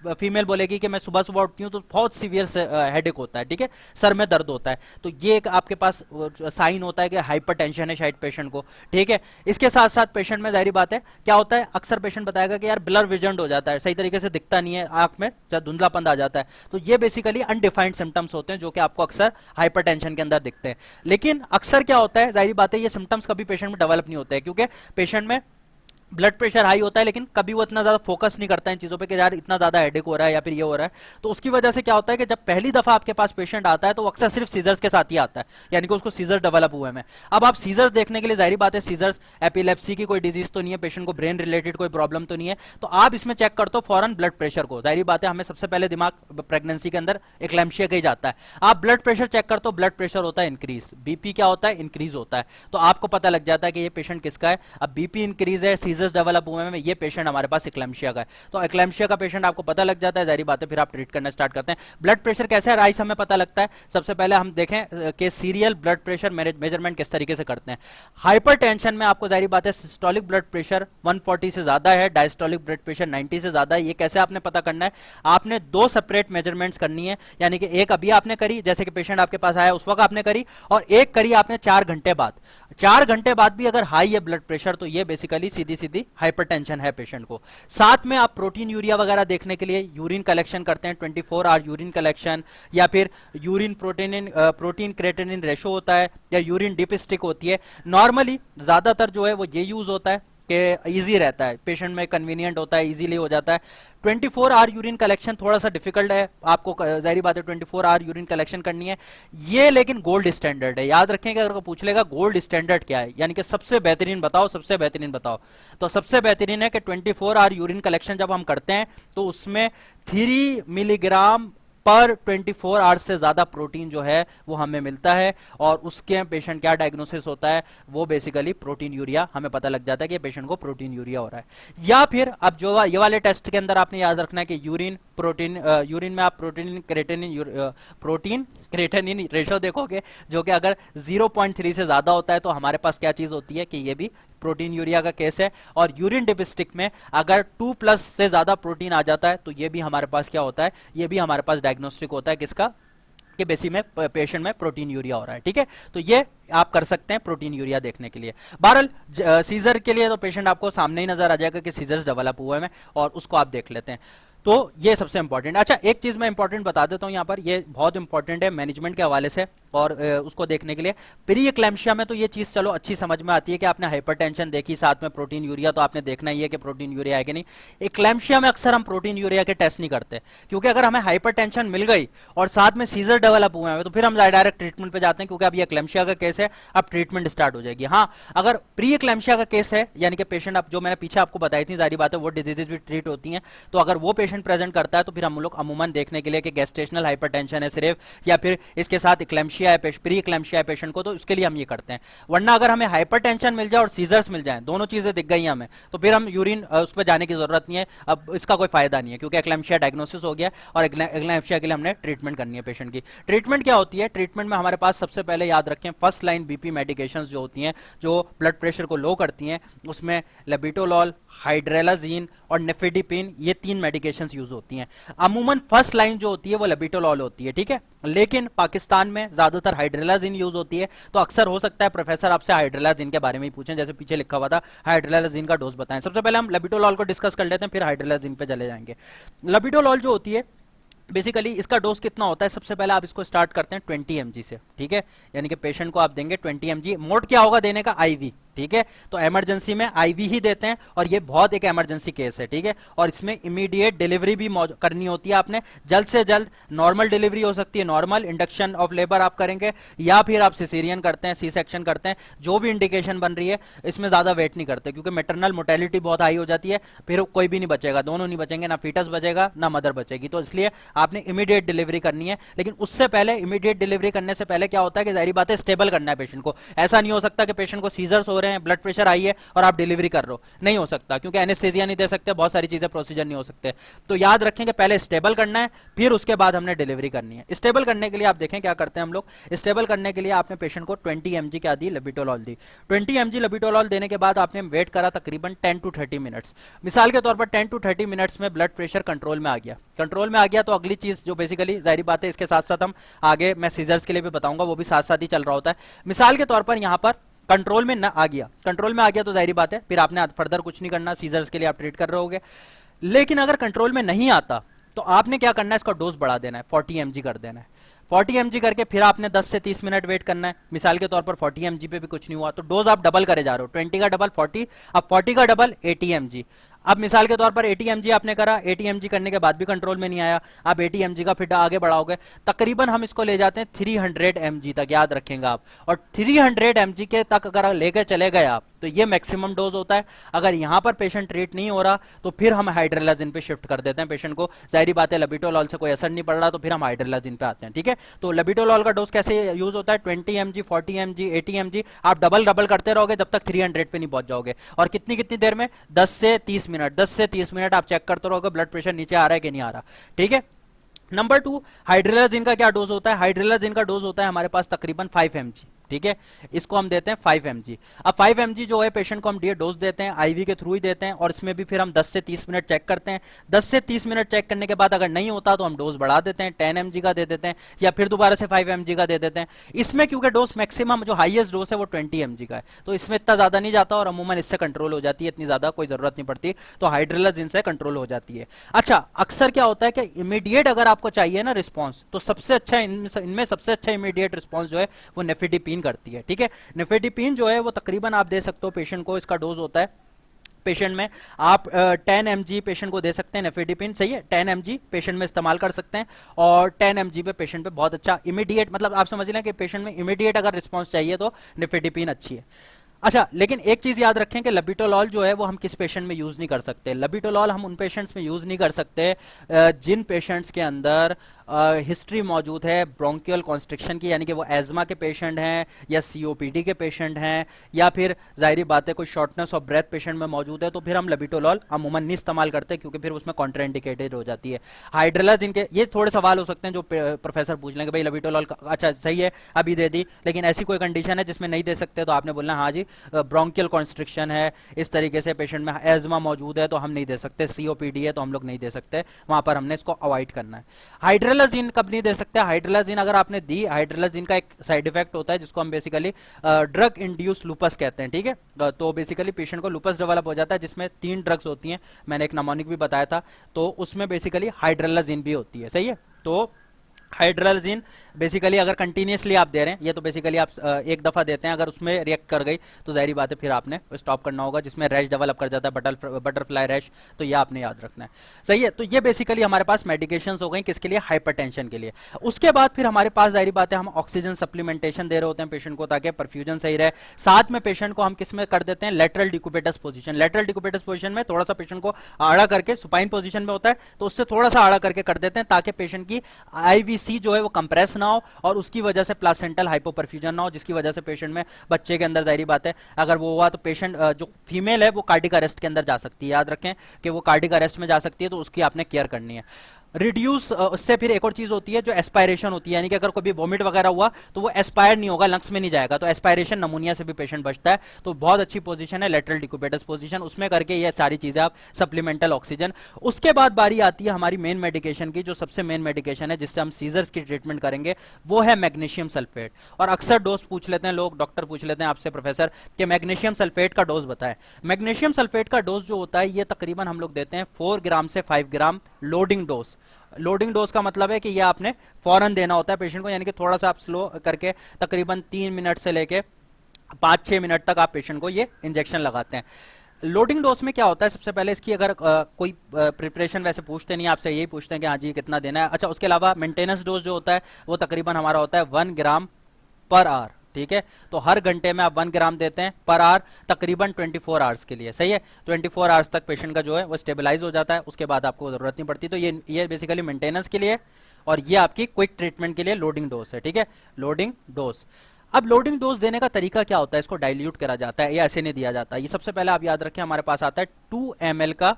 फीमेल बोलेगी कि मैं सुबह सुबह उठती हूँ तो बहुत सीवियर हेडेक होता है, ठीक है, सर में दर्द होता है, तो ये एक आपके पास साइन होता है कि हाइपरटेंशन है शायद पेशेंट को, ठीक है। इसके साथ साथ पेशेंट में जाहिर बात है क्या होता है, अक्सर पेशेंट बताएगा कि यार ब्लर विजन हो जाता है, सही तरीके से दिखता नहीं है, आंख में धुंधलापन आ जाता है, तो ये बेसिकली अनडिफाइंड सिम्टम्स होते हैं जो कि आपको अक्सर हाइपरटेंशन के अंदर दिखते हैं। लेकिन अक्सर क्या होता है, जाहिर बात है ये सिम्टम्स कभी पेशेंट में डेवलप नहीं होते हैं, क्योंकि पेशेंट में ब्लड प्रेशर हाई होता है, लेकिन कभी वो इतना ज्यादा फोकस नहीं करता है इन चीजों पे कि यार इतना ज्यादा हेडेक हो रहा है या फिर ये हो रहा है। तो उसकी वजह से क्या होता है कि जब पहली दफा आपके पास पेशेंट आता है तो अक्सर सिर्फ सीजर्स के साथ ही आता है, यानी कि उसको सीजर डेवलप हुए में। अब आप सीजर्स देखने के लिए, जाहिर बात है सीजर्स एपिलेप्सी की कोई डिजीज तो नहीं है, पेशेंट को ब्रेन रिलेटेड कोई प्रॉब्लम तो नहीं है, तो आप इसमें चेक करते हो फॉरन ब्लड प्रेशर को। जाहिर बात है हमें सबसे पहले दिमाग प्रेगनेंसी के अंदर इक्लैम्शिया का ही जाता है। आप ब्लड प्रेशर चेक करते हो, ब्लड प्रेशर होता है इंक्रीज, बीपी क्या होता है, इंक्रीज होता है, तो आपको पता लग जाता है कि ये पेशेंट किसका है। अब बीपी इंक्रीज है, सीजर्स डेवलप हुए में, ये पेशेंट हमारे पास इक्लैम्शिया का है। तो इक्लैम्शिया का पेशेंट आपको पता लग जाता है, जाहिर बात है फिर आप ट्रीट करना स्टार्ट करते हैं। ब्लड प्रेशर कैसे राइज हमें पता लगता है, सबसे पहले हम देखें कि सीरियल ब्लड प्रेशर मेजरमेंट किस तरीके से करते हैं। हाइपरटेंशन में आपको जाहिर बात है सिस्टोलिक ब्लड प्रेशर 140 से ज्यादा है, डायस्टोलिक ब्लड प्रेशर 90 से ज्यादा है। ये कैसे आपने पता करना है, आपने दो सेपरेट मेजरमेंट्स करनी है, यानी कि एक अभी आपने करी, जैसे कि पेशेंट आपके पास आया उस वक्त आपने करी, और एक करी आपने 4 घंटे बाद। 4 घंटे बाद भी अगर हाई है ब्लड प्रेशर तो ये बेसिकली सीधी सीधी हाइपरटेंशन है पेशेंट को। साथ में आप प्रोटीन यूरिया वगैरह देखने के लिए यूरिन कलेक्शन करते हैं, 24 आवर यूरिन कलेक्शन, या फिर यूरिन प्रोटीन क्रेटिनिन रेशो होता है, या यूरिन डिप स्टिक होती है। नॉर्मली ज्यादातर जो है वो ये यूज होता है कि इजी रहता है, पेशेंट में कन्वीनियंट होता है, इजीली हो जाता है। 24 आवर यूरिन कलेक्शन थोड़ा सा डिफिकल्ट है, आपको जाहिर बात है 24 आवर यूरिन कलेक्शन करनी है ये, लेकिन गोल्ड स्टैंडर्ड है। याद रखें कि अगर को पूछ लेगा गोल्ड स्टैंडर्ड क्या है, यानी कि सबसे बेहतरीन बताओ, सबसे बेहतरीन बताओ, तो सबसे बेहतरीन है कि 24 आवर यूरिन कलेक्शन जब हम करते हैं तो उसमें 3 मिलीग्राम पर 24 आवर्स से ज्यादा प्रोटीन जो है वो हमें मिलता है, और उसके पेशेंट क्या डायग्नोसिस होता है, वो बेसिकली प्रोटीन यूरिया, हमें पता लग जाता है कि पेशेंट को प्रोटीन यूरिया हो रहा है। या फिर अब जो ये वाले टेस्ट के अंदर आपने याद रखना है कि यूरिन में आप प्रोटीन क्रेटिनिन रेशो देखोगे, जो कि अगर 0.3 से ज्यादा होता है तो हमारे पास क्या चीज होती है कि ये भी प्रोटीन यूरिया का केस है। और यूरिन डिपिस्टिक में अगर 2+ से ज्यादा प्रोटीन आ जाता है तो ये भी हमारे पास क्या होता है, ये भी हमारे पास डायग्नोस्टिक होता है किसका, कि बेसी में पेशेंट में प्रोटीन यूरिया हो रहा है, ठीक है। तो ये आप कर सकते हैं प्रोटीन यूरिया देखने के लिए। बहरहाल सीजर के लिए तो पेशेंट आपको सामने ही नजर आ जाएगा कि सीजर्स डेवलप हुए हैं, और उसको आप देख लेते हैं, तो ये सबसे इंपॉर्टेंट। अच्छा, एक चीज मैं इंपॉर्टेंट बता देता हूं यहाँ पर, ये बहुत इंपॉर्टेंट है मैनेजमेंट के हवाले से, और उसको देखने के लिए प्री एक्लैम्शिया में तो ये चीज चलो अच्छी समझ में आती है कि आपने हाइपरटेंशन देखी, साथ में प्रोटीन यूरिया, तो आपने देखना ही है कि प्रोटीन यूरिया है कि नहीं। एक्लैम्शिया में अक्सर हम प्रोटीन यूरिया के टेस्ट नहीं करते, क्योंकि अगर हमें हाइपरटेंशन मिल गई और साथ में सीजर डेवलप हुए हैं तो फिर हम डायरेक्ट ट्रीटमेंट पे जाते हैं, क्योंकि अब ये एक्लैम्शिया का केस है, अब ट्रीटमेंट स्टार्ट हो जाएगी। हाँ, अगर प्री एक्लैम्शिया का केस है, यानी कि पेशेंट, अब जो मैंने पीछे आपको बताई थी, जारी बात है वो डिजीजेज भी ट्रीट होती हैं, तो अगर वो पेशेंट प्रेजेंट करता है तो फिर हम लोग अमूमन देखने के लिए कि गेस्टेशनल हाइपरटेंशन है सिर्फ, या फिर इसके साथ एक्लैम्शिया है, प्री एक्लैम्शिया है पेशेंट को, तो उसके लिए हम ये करते हैं। वरना अगर हमें हाइपरटेंशन मिल जाए और सीजर्स मिल जाए, दोनों चीजें दिख गई हमें, तो फिर हम यूरिन उस पर जाने की जरूरत नहीं है, अब इसका कोई फायदा नहीं है, क्योंकि एक्लैम्शिया डायग्नोसिस हो गया और एक्लैम्शिया के लिए हमने ट्रीटमेंट करनी है पेशेंट की। ट्रीटमेंट क्या होती है, ट्रीटमेंट में हमारे पास सबसे पहले याद रखें फर्स्ट लाइन बीपी मेडिकेशंस जो होती हैं, जो ब्लड प्रेशर को लो करती हैं, उसमें लेबिटोलॉल, हाइड्रेलाजीन और नेफेडिपिन, ये 3 मेडिकेशंस यूज होती हैं। अमूमन फर्स्ट लाइन जो होती है वो लेबिटोलॉल होती है, ठीक है, लेकिन पाकिस्तान में ज्यादातर हाइड्रेलाजीन यूज होती है, तो अक्सर हो सकता है प्रोफेसर आपसे हाइड्रेलाजीन के बारे में ही पूछें, जैसे पीछे लिखा हुआ था हाइड्रेलाजीन का डोज बताएं। सबसे पहले हम लेबिटोलॉल को डिस्कस कर लेते हैं, फिर हाइड्रेलाजीन पे चले जाएंगे। लेबिटोलॉल जो होती है बेसिकली इसका डोज कितना होता है, सबसे पहले आप इसको स्टार्ट करते हैं 20 mg से, ठीक है, यानी कि पेशेंट को आप देंगे 20 mg। मोड क्या होगा देने का, आईवी, ठीक है। तो इमरजेंसी में आईवी ही देते हैं और ये बहुत एक इमरजेंसी केस है, ठीक है। और इसमें इमीडिएट डिलीवरी भी करनी होती है आपने, जल्द से जल्द। नॉर्मल डिलीवरी हो सकती है, नॉर्मल इंडक्शन ऑफ लेबर आप करेंगे, या फिर आप सिसेरियन करते हैं, सी सेक्शन करते हैं, जो भी इंडिकेशन बन रही है। इसमें ज्यादा वेट नहीं करते क्योंकि मैटरनल मोर्टेलिटी बहुत हाई हो जाती है, फिर कोई भी नहीं बचेगा, दोनों नहीं बचेंगे, ना फीटस बचेगा ना मदर बचेगी। तो इसलिए आपने इमीडिएट डिलीवरी करनी है। लेकिन उससे पहले, इमीडिएट डिलीवरी करने से पहले क्या होता है कि जाहिर बात है स्टेबल करना है पेशेंट को। ऐसा नहीं हो सकता कि पेशेंट को सीजर्स हो रहे हैं, ब्लड प्रेशर आई है और आप डिलीवरी कर रहे हो, नहीं हो सकता, क्योंकि एनेस्थेसिया नहीं दे सकते, बहुत सारी चीजें प्रोसीजर नहीं हो सकते। तो याद रखें कि पहले स्टेबल करना है, फिर उसके बाद हमने डिलीवरी करनी है। स्टेबल करने के लिए आप देखें क्या करते हैं हम लोग। स्टेबल करने के लिए आपने पेशेंट को 20 mg क्या दी, लेबिटोलॉल दी। 20 mg लेबिटोलॉल देने के बाद आपने वेट करा तकरीबन 10 to 30 मिनट्स। मिसाल के तौर पर 10 to 30 मिनट्स में ब्लड प्रेशर कंट्रोल में आ गया। कंट्रोल में आ गया तो अगली चीज जो बेसिकली जाहिर बात है, इसके साथ साथ हम आगे मैं सीजर्स के लिए भी बताऊंगा, वो भी साथ साथ ही चल रहा होता है। मिसाल के तौर पर यहां पर कंट्रोल में ना आ गया, कंट्रोल में आ गया तो जाहिर बात है फिर आपने फर्दर कुछ नहीं करना, सीजर्स के लिए आप ट्रीट कर रहे होगे। लेकिन अगर कंट्रोल में नहीं आता तो आपने क्या करना है, इसका डोज बढ़ा देना है, 40 mg कर देना है। 40 mg करके फिर आपने 10 से 30 मिनट वेट करना है। मिसाल के तौर पर 40 mg पे भी कुछ नहीं हुआ तो डोज आप डबल करे जा रहे हो, 20 का डबल 40, अब 40 का डबल 80 mg। अब मिसाल के तौर पर 80 mg आपने करा, 80 mg करने के बाद भी कंट्रोल में नहीं आया, आप 80 mg का फिर आगे बढ़ाओगे, तकरीबन हम इसको ले जाते हैं 300 mg तक, याद रखेंगे आप। और 300 mg के तक अगर लेके चले गए आप तो ये मैक्सिमम डोज होता है। अगर यहां पर पेशेंट ट्रीट नहीं हो रहा तो फिर हम हाइड्रोलाजिन पे शिफ्ट कर देते हैं पेशेंट को। जाहिर बात है लेबिटोलॉल से कोई असर नहीं पड़ रहा तो फिर हम हाइड्रोलाजिन पे आते हैं, ठीक है। तो लेबिटोलॉल का डोज कैसे यूज होता है, 20 mg, 40 mg, 80 mg, आप डबल डबल करते रहोगे जब तक 300 पे नहीं पहुंच जाओगे। और कितनी कितनी देर में, 10 से 30 मिनट, 10 से 30 मिनट आप चेक करते रहोगे ब्लड प्रेशर नीचे आ रहा है कि नहीं आ रहा, ठीक है। नंबर 2, हाइड्रोलाजिन का क्या डोज होता है। हाइड्रोलाजिन का डोज होता है हमारे पास तकरीबन 5 mg, ठीक है। इसको हम देते हैं 5 mg। अब 5 mg जो है पेशेंट को हम डोज देते हैं, आईवी के थ्रू ही देते हैं, और इसमें भी फिर हम 10 से 30 मिनट चेक करते हैं। 10 से 30 मिनट चेक करने के बाद अगर नहीं होता तो हम डोज बढ़ा देते हैं, 10 mg का दे देते हैं, या फिर दोबारा से 5 mg का दे देते हैं। इसमें क्योंकि डोज मैक्सिमम जो हाईएस्ट डोज है वो 20 mg का है, तो इसमें इतना ज्यादा नहीं जाता और अमूमन इससे कंट्रोल हो जाती है, इतनी ज्यादा कोई जरूरत नहीं पड़ती, तो हाइड्रोलाजिन से कंट्रोल हो जाती है। अच्छा, अक्सर क्या होता है कि इमीडिएट अगर आपको चाहिए ना रिस्पॉन्स, तो सबसे अच्छा इनमें सबसे अच्छा इमीडिएट रिस्पॉन्स जो है वो नेफिडिपिन करती है, ठीक है। नेफेडिपिन जो है वो तकरीबन आप दे सकते हो पेशेंट को, इसका डोज होता है पेशेंट में आप 10 mg पेशेंट को दे सकते हैं नेफेडिपिन, सही है। 10 mg पेशेंट में इस्तेमाल कर सकते हैं, और 10 mg पे पेशेंट पे बहुत अच्छा इमीडिएट, मतलब आप समझ लें कि पेशेंट में इमीडिएट अगर रिस्पांस चाहिए तो नेफेडिपिन अच्छी है। अच्छा, लेकिन एक चीज याद रखें कि लेबिटोलॉल जो है वो हम किस पेशेंट में यूज नहीं कर सकते। लेबिटोलॉल हम उन पेशेंट्स में यूज नहीं कर सकते जिन पेशेंट्स के अंदर हिस्ट्री मौजूद है ब्रोंकियल कॉन्स्ट्रिक्शन की, यानी कि वो एजमा के पेशेंट हैं या सीओपीडी के पेशेंट हैं, या फिर जाहिर बात है कोई शॉर्टनेस ऑफ ब्रेथ पेशेंट में मौजूद है, तो फिर हम लेबिटोलॉल अमूमन नहीं इस्तेमाल करते क्योंकि फिर उसमें कॉन्ट्राइंडिकेटेड हो जाती है। हाइड्रोलाजिन के ये थोड़े सवाल हो सकते हैं जो प्रोफेसर पूछ लेंगे, भाई लेबिटोलॉल अच्छा सही है अभी दे दी, लेकिन ऐसी कोई कंडीशन है जिसमें नहीं दे सकते, तो आपने बोलना हाँ जी ब्रोंकियल कॉन्स्ट्रिक्शन है, इस तरीके से पेशेंट में एजमा मौजूद है तो हम नहीं दे सकते, सीओपीडी है तो हम लोग नहीं दे सकते, वहां पर हमने इसको अवॉइड करना है। हाइड्रोलाजिन कब नहीं दे सकते, हाइड्रोलाजिन अगर आपने दी, हाइड्रोलाजिन का एक साइड इफेक्ट होता है जिसको हम बेसिकली ड्रग इंड्यूस लूपस कहते हैं, ठीक है। तो बेसिकली पेशेंट को लूपस डेवलप हो जाता है जिसमें 3 ड्रग्स होती हैं, मैंने एक नमोनिक भी बताया था, तो उसमें बेसिकली हाइड्रोलाजिन भी होती है, सही है। तो हाइड्रोलाजिन बेसिकली अगर कंटिन्यूसली आप दे रहे हैं, ये तो बेसिकली आप एक दफा देते हैं, अगर उसमें रिएक्ट कर गई तो जाहिर बात है फिर आपने स्टॉप करना होगा, जिसमें रैश डेवलप कर जाता है, बटरफ्लाई रैश, तो ये आपने याद रखना है, सही है। तो ये बेसिकली हमारे पास मेडिकेशंस हो गई किसके लिए, हाइपरटेंशन के लिए। उसके बाद फिर हमारे पास जाहिर बात है हम ऑक्सीजन सप्लीमेंटेशन दे रहे होते हैं पेशेंट को ताकि परफ्यूजन सही रहे। साथ में पेशेंट को हम किस में कर देते हैं, लेटरल डिक्यूपेटस पोजीशन। लेटरल डिक्यूपेटस पोजीशन में थोड़ा सा पेशेंट को आड़ा करके, सुपाइन पोजीशन में होता है तो उससे थोड़ा सा आड़ा करके कर देते हैं ताकि पेशेंट की आईवीसी जो है वो कंप्रेस ना हो और उसकी वजह से प्लासेंटल हाइपोपरफ्यूजन ना हो, जिसकी वजह से पेशेंट में, बच्चे के अंदर जाहिर बात है अगर वो हुआ तो पेशेंट जो फीमेल है वो कार्डिक अरेस्ट के अंदर जा सकती है, याद रखें कि वो कार्डिक अरेस्ट में जा सकती है, तो उसकी आपने केयर करनी है। रिड्यूस उससे फिर एक और चीज होती है जो एस्पायरेशन होती है, यानी कि अगर कोई भी वोमिट वगैरह हुआ तो वो एस्पायर नहीं होगा, लंग्स में नहीं जाएगा, तो एस्पायरेशन नमूनिया से भी पेशेंट बचता है। तो बहुत अच्छी पोजीशन है लेटरल डिक्यूपेटस पोजीशन, उसमें करके ये सारी चीजें आप सप्लीमेंटल ऑक्सीजन। उसके बाद बारी आती है हमारी मेन मेडिकेशन की, जो सबसे मेन मेडिकेशन है जिससे हम सीजर्स की ट्रीटमेंट करेंगे, वो है मैग्नीशियम सल्फेट। और अक्सर डोज पूछ लेते हैं लोग, डॉक्टर पूछ लेते हैं आपसे प्रोफेसर कि मैग्नीशियम सल्फेट का डोज बताएं। मैग्नीशियम सल्फेट का डोज जो होता है ये तकरीबन हम लोग देते हैं 4 ग्राम से 5 ग्राम लोडिंग डोज। लोडिंग डोज का मतलब है कि ये आपने फौरन देना होता है पेशेंट को, यानी कि थोड़ा सा आप स्लो करके तकरीबन 3 मिनट से लेके 5-6 मिनट तक आप पेशेंट को ये इंजेक्शन लगाते हैं। लोडिंग डोज में क्या होता है, सबसे पहले इसकी अगर कोई प्रिपरेशन वैसे पूछते नहीं, आपसे यही पूछते हैं कि हाँ जी कितना देना है। अच्छा, उसके अलावा मेंटेनेंस डोज जो होता है वो तकरीबन हमारा होता है 1 ग्राम पर आवर, ठीक है। तो हर घंटे में आप 1 ग्राम देते हैं पर आवर, तकरीबन 24 आवर्स के लिए, सही है। 24 आवर्स तक पेशेंट का जो है वो स्टेबलाइज हो जाता है, उसके बाद आपको जरूरत नहीं पड़ती। तो ये बेसिकली मेंटेनेंस के लिए, और ये आपकी क्विक ट्रीटमेंट के लिए लोडिंग डोज है, ठीक है, लोडिंग डोज। अब लोडिंग डोज देने का तरीका क्या होता है, इसको डाइल्यूट करा जाता है, ये ऐसे नहीं दिया जाता। ये सबसे पहले आप याद रखें, हमारे पास आता है 2 ml का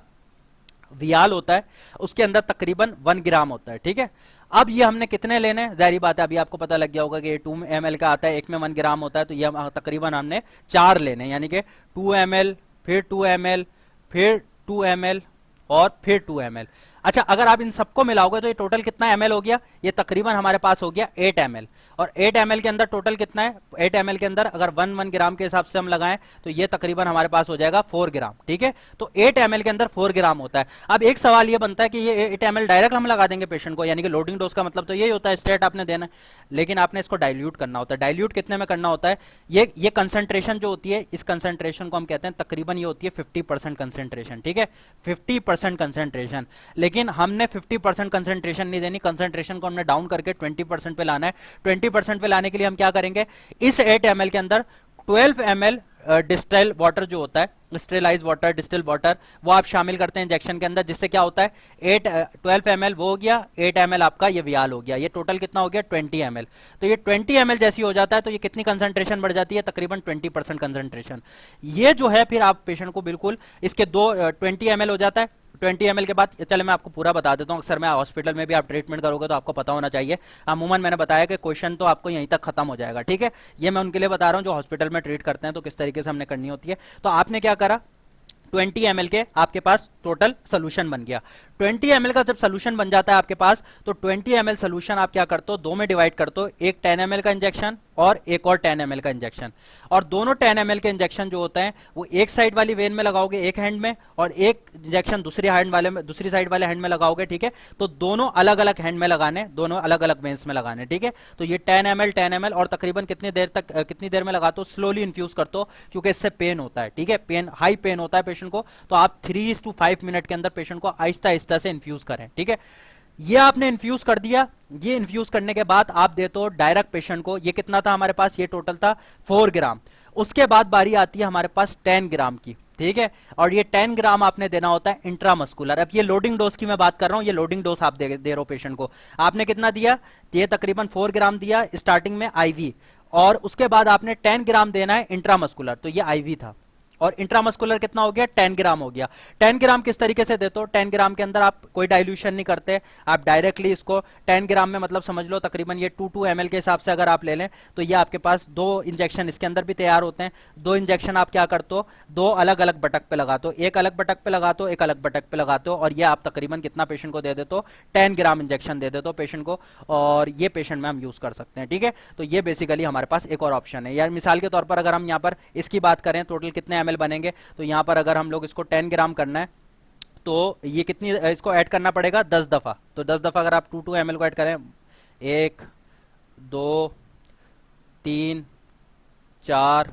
वियाल होता है, उसके अंदर तकरीबन 1 ग्राम होता है, ठीक है। अब ये हमने कितने लेने हैं, जाहिर बात है अभी आपको पता लग गया होगा कि 2 ml का आता है, एक में 1 ग्राम होता है, तो ये तकरीबन हमने 4 लेने, यानी कि 2 ml, फिर 2 ml, फिर 2 ml और फिर 2 ml। अच्छा, अगर आप इन सबको मिलाओगे तो ये टोटल कितना ml हो गया, ये तकरीबन हमारे पास हो गया 8 ml। और 8 ml के अंदर टोटल कितना है, 8 ml के अंदर अगर 1 ग्राम के हिसाब से हम लगाएं तो ये तकरीबन हमारे पास हो जाएगा 4 ग्राम, ठीक है। तो 8 ml के अंदर 4 ग्राम होता है। अब एक सवाल ये बनता है कि ये 8 ml डायरेक्ट हम लगा देंगे पेशेंट को, यानी कि लोडिंग डोज का मतलब तो यही होता है, स्ट्रेट आपने देना है, लेकिन आपने इसको डाइल्यूट करना होता है। डाइल्यूट कितने में करना होता है, ये कंसंट्रेशन जो होती है, इस कंसंट्रेशन को हम कहते हैं तकरीबन ये होती है 50% कंसंट्रेशन, ठीक है, 50% कंसंट्रेशन। लेकिन हमने 50% कंसंट्रेशन नहीं देनी, कंसंट्रेशन को हमने डाउन करके 20% पे लाना है। 20% पे लाने के लिए हम क्या करेंगे, इस 8 ml के अंदर 12 ml डिस्टिल वाटर जो होता है, स्टेलाइज वाटर, डिस्टिल वाटर, वो आप शामिल करते हैं इंजेक्शन के अंदर, जिससे क्या होता है 12 ml वो हो गया, 8 ml आपका ये वियाल हो गया, ये टोटल कितना हो गया 20 ml। तो ये 20 ml जैसी हो जाता है तो ये कितनी कंसंट्रेशन बढ़ जाती है, तकरीबन 20% कंसंट्रेशन। ये जो है फिर आप पेशेंट को बिल्कुल इसके 20 ml हो जाता है। 20 ml के बाद चले मैं आपको पूरा बता देता हूँ, अक्सर मैं हॉस्पिटल में भी आप ट्रीटमेंट करोगे तो आपको पता होना चाहिए। अमूमन मैंने बताया कि क्वेश्चन तो आपको यहीं तक खत्म हो जाएगा, ठीक है। ये मैं उनके लिए बता रहा हूँ जो हॉस्पिटल में ट्रीट करते हैं तो किस तरीके से हमने करनी होती है। तो आपने क्या करा, 20 ml के आपके पास टोटल सोल्यूशन बन गया। 20 ml का जब सोल्यूशन बन जाता है आपके पास, तो 20 ml सोल्यूशन आप क्या करते हो, दो में डिवाइड करते हो, एक 10 ml का इंजेक्शन और एक और 10 ml का इंजेक्शन। और दोनों 10 ml के इंजेक्शन जो होते हैं वो एक साइड वाली वेन में लगाओगे एक हैंड में, और एक इंजेक्शन दूसरी साइड वाले हैंड में लगाओगे, ठीक है। तो दोनों अलग अलग हैंड में लगाने, दोनों अलग अलग वेन्स में लगाने, ठीक है। तो ये 10 ml और तकरीबन कितनी देर में लगाते हो, स्लोली इन्फ्यूज करते हो, क्योंकि इससे पेन होता है, ठीक है, पेन, हाई पेन होता है पेशेंट को। तो आप 3 to 5 मिनट के अंदर पेशेंट को आहिस्ता आहिस्ता से इन्फ्यूज करें, ठीक है। ये आपने इन्फ्यूज कर दिया, ये इन्फ्यूज करने के बाद आप देते हो डायरेक्ट पेशेंट को। ये कितना था हमारे पास, ये टोटल था 4 ग्राम। उसके बाद बारी आती है हमारे पास 10 ग्राम की, ठीक है। और ये 10 ग्राम आपने देना होता है इंट्रामस्कुलर। अब ये लोडिंग डोज की मैं बात कर रहा हूं, ये लोडिंग डोज आप दे रहे हो पेशेंट को। आपने कितना दिया, ये तकरीबन 4 ग्राम दिया स्टार्टिंग में आईवी, और उसके बाद आपने 10 ग्राम देना है इंट्रामस्कुलर, तो ये आईवी था। और इंट्रामस्कुलर कितना हो गया, 10 ग्राम हो गया। 10 ग्राम किस तरीके से देते हो, 10 ग्राम के अंदर आप कोई डाइल्यूशन नहीं करते, आप डायरेक्टली इसको 10 ग्राम में, मतलब समझ लो तकरीबन ये 2 ml के हिसाब से अगर आप ले लें तो ये आपके पास 2 इंजेक्शन इसके अंदर भी तैयार होते हैं। 2 इंजेक्शन आप क्या करते हो, 2 अलग अलग बटक पे लगाते हो, एक अलग बटक पे लगाते हो, एक अलग बटक पे लगाते हो, और ये आप तकरीबन कितना पेशेंट को दे देते हो, 10 ग्राम इंजेक्शन दे देते हो पेशेंट को, और ये पेशेंट में हम यूज कर सकते हैं, ठीक है। तो ये बेसिकली हमारे पास एक और ऑप्शन है। यार मिसाल के तौर पर अगर हम यहाँ पर इसकी बात करें, टोटल कितने ml बनेंगे, तो यहां पर अगर हम लोग इसको 10 ग्राम करना है तो ये कितनी, इसको ऐड करना पड़ेगा 10 दफा। तो 10 दफा अगर आप 2 ml को ऐड करें, 1 2 3 4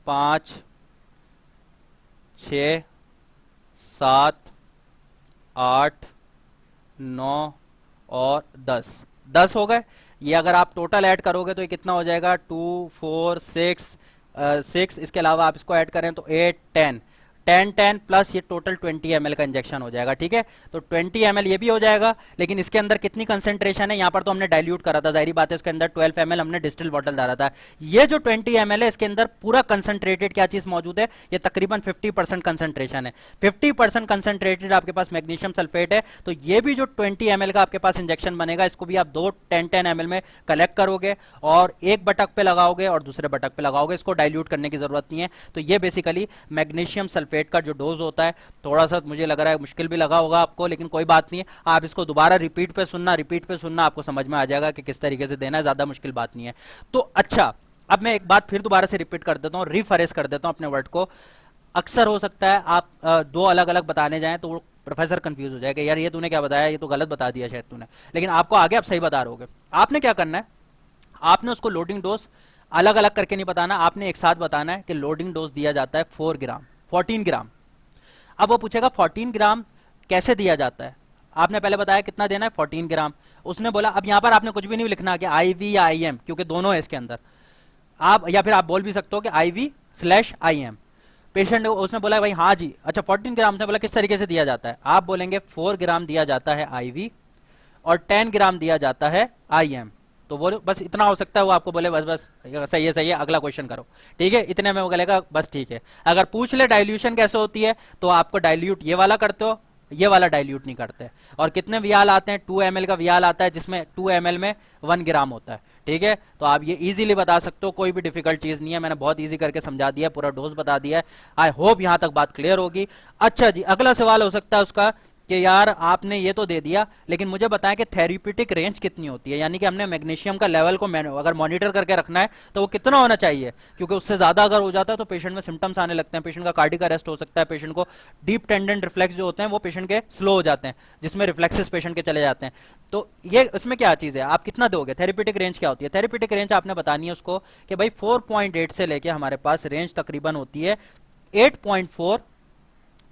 5 6 7 8 9 और 10 हो गए। ये अगर आप टोटल ऐड करोगे तो ये कितना हो जाएगा, 2 4 6, इसके अलावा आप इसको ऐड करें तो 8 10 प्लस ये टोटल 20 ml का इंजेक्शन हो जाएगा, ठीक है। तो 20 ml ये भी हो जाएगा, लेकिन इसके अंदर कितनी कंसंट्रेशन है, यहाँ पर तो हमने डाइल्यूट करा था, जाहिर बात है इसके अंदर 12 ml हमने डिस्टिल वाटर डाला था। ये जो 20 ml है इसके अंदर पूरा कंसंट्रेटेड क्या चीज मौजूद है, ये तकरीबन 50% कंसंट्रेशन है। 50% कंसंट्रेटेड आपके पास मैग्नीशियम सल्फेट है। तो ये भी जो 20 ml का आपके पास इंजेक्शन बनेगा, इसको भी आप 2 10 ml में कलेक्ट करोगे और एक बटक पे लगाओगे और दूसरे बटक पे लगाओगे, इसको डाइल्यूट करने की जरूरत नहीं है। तो ये बेसिकली मैग्नीशियम सल्फेट का जो डोज होता है, थोड़ा सा मुझे लग रहा है मुश्किल भी लगा होगा आपको, लेकिन कोई बात नहीं है, आप इसको दोबारा रिपीट पे सुनना, आपको समझ में आ जाएगा कि किस तरीके से देना है, ज्यादा मुश्किल बात नहीं है। तो अच्छा, अब मैं एक बात फिर दोबारा से रिपीट कर देता हूँ, रिफ्रेश कर देता हूँ अपने वर्ड को। अक्सर हो सकता है आप 2 अलग अलग बताने जाएं तो प्रोफेसर कंफ्यूज हो जाएगा, यार ये तूने क्या बताया, ये तो गलत बता दिया शायद तूने, लेकिन आपको आगे आप सही बता रहे होगे। आपने क्या करना है, आपने उसको लोडिंग डोज अलग अलग करके नहीं बताना, आपने एक साथ बताना है कि लोडिंग डोज दिया जाता है 4 ग्राम, 14 ग्राम। अब वो पूछेगा 14 ग्राम कैसे दिया जाता है, आपने पहले बताया कितना देना है 14 ग्राम। उसने बोला, अब यहां पर आपने कुछ भी नहीं लिखना कि आईवी या आईएम, क्योंकि दोनों है इसके अंदर। आप या फिर आप बोल भी सकते हो कि IV/IM। पेशेंट उसने बोला भाई हाँ जी, अच्छा 14 ग्राम, उसने बोला किस तरीके से दिया जाता है, आप बोलेंगे 4 ग्राम दिया जाता है IV और 10 ग्राम दिया जाता है IM। तो वो बस इतना हो सकता है, वो आपको बोले बस बस सही है अगला क्वेश्चन करो, ठीक है, इतने में वो बोलेगा बस ठीक है। अगर पूछ ले डाइल्यूशन कैसे होती है, तो आपको डाइल्यूट ये वाला करते हो, ये वाला डाइल्यूट नहीं करते। और कितने वियाल आते हैं, 2 ml का वियाल आता है, जिसमें 2 ml में 1 ग्राम होता है, ठीक है। तो आप ये इजीली बता सकते हो, कोई भी डिफिकल्ट चीज नहीं है, मैंने बहुत इजी करके समझा दिया, पूरा डोज बता दिया है। आई होप यहां तक बात क्लियर होगी। अच्छा जी, अगला सवाल हो सकता है उसका कि यार आपने ये तो दे दिया, लेकिन मुझे बताएं कि थेरेप्यूटिक रेंज कितनी होती है, यानी कि हमने मैग्नीशियम का लेवल को अगर मॉनिटर करके रखना है तो वो कितना होना चाहिए, क्योंकि उससे ज्यादा अगर हो जाता है तो पेशेंट में सिम्टम्स आने लगते हैं, पेशेंट का कार्डिक अरेस्ट हो सकता है, पेशेंट को डीप टेंडेंट रिफ्लेक्स जो होते हैं वो पेशेंट के स्लो हो जाते हैं, जिसमें रिफ्लेक्सेस पेशेंट के चले जाते हैं। तो ये इसमें क्या चीज है, आप कितना दोगे, थेरेप्यूटिक रेंज क्या होती है। थेरेप्यूटिक रेंज आपने बतानी है उसको कि भाई 4.8 से लेके हमारे पास रेंज तकरीबन होती है 8.4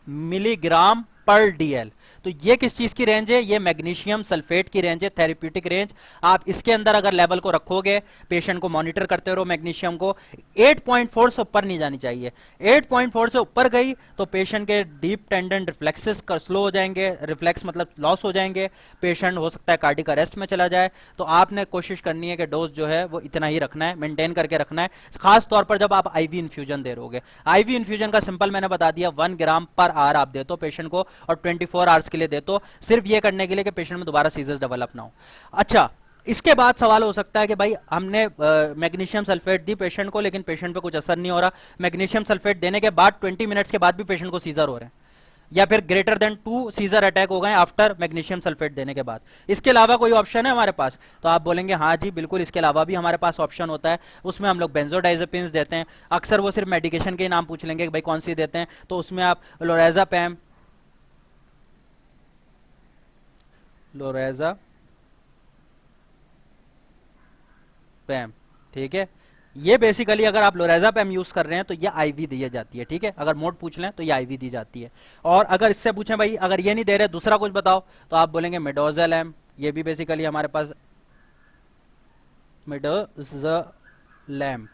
मिलीग्राम पर DL। तो ये किस चीज की रेंज है, ये मैग्नीशियम सल्फेट की रेंज है, थेरेप्यूटिक रेंज। आप इसके अंदर अगर लेवल को रखोगे, पेशेंट को मॉनिटर करते रहो मैग्नीशियम को, 8.4 से ऊपर नहीं जानी चाहिए। 8.4 से ऊपर गई तो पेशेंट के डीप टेंडेंट रिफ्लेक्सेस स्लो हो जाएंगे, रिफ्लेक्स मतलब लॉस हो जाएंगे, पेशेंट हो सकता है कार्डिक अरेस्ट में चला जाए। तो आपने कोशिश करनी है कि डोज जो है वो इतना ही रखना है, मेंटेन करके रखना है, खास तौर पर जब आप IV इन्फ्यूजन दे रहोगे। IV इन्फ्यूजन का सिंपल मैंने बता दिया, 1 ग्राम पर आवर आप देते हो पेशेंट को, और 24 आवर्स के लिए देते हो, सिर्फ ये करने के लिए कि पेशेंट में दोबारा सीजर्स डेवलप ना हो। अच्छा, इसके बाद सवाल हो सकता है कि भाई हमने मैग्नीशियम सल्फेट दी पेशेंट को, लेकिन पेशेंट पे कुछ असर नहीं हो रहा, मैग्नीशियम सल्फेट देने के बाद 20 मिनट्स के बाद भी पेशेंट को सीजर हो रहे हैं, या फिर ग्रेटर देन 2 सीजर अटैक हो गए आफ्टर मैग्नीशियम सल्फेट देने के बाद, इसके अलावा कोई ऑप्शन है हमारे पास। तो आप बोलेंगे हाँ जी बिल्कुल, इसके अलावा भी हमारे पास ऑप्शन होता है, उसमें हम लोग बेंजोडाइजेपिन्स देते हैं। अक्सर वो सिर्फ मेडिकेशन के नाम पूछ लेंगे कि भाई कौन सी देते हैं, तो उसमें आप लोरेज़ापैम, लोरेज़ापैम, ठीक है, ये बेसिकली अगर आप लोरेज़ापैम यूज कर रहे हैं तो ये IV दी जाती है, ठीक है, अगर मोड पूछ लें तो ये IV दी जाती है। और अगर इससे पूछें भाई अगर ये नहीं दे रहे दूसरा कुछ बताओ, तो आप बोलेंगे मिडोज़ोलैम, ये भी बेसिकली हमारे पास मिडोज़ोलैम,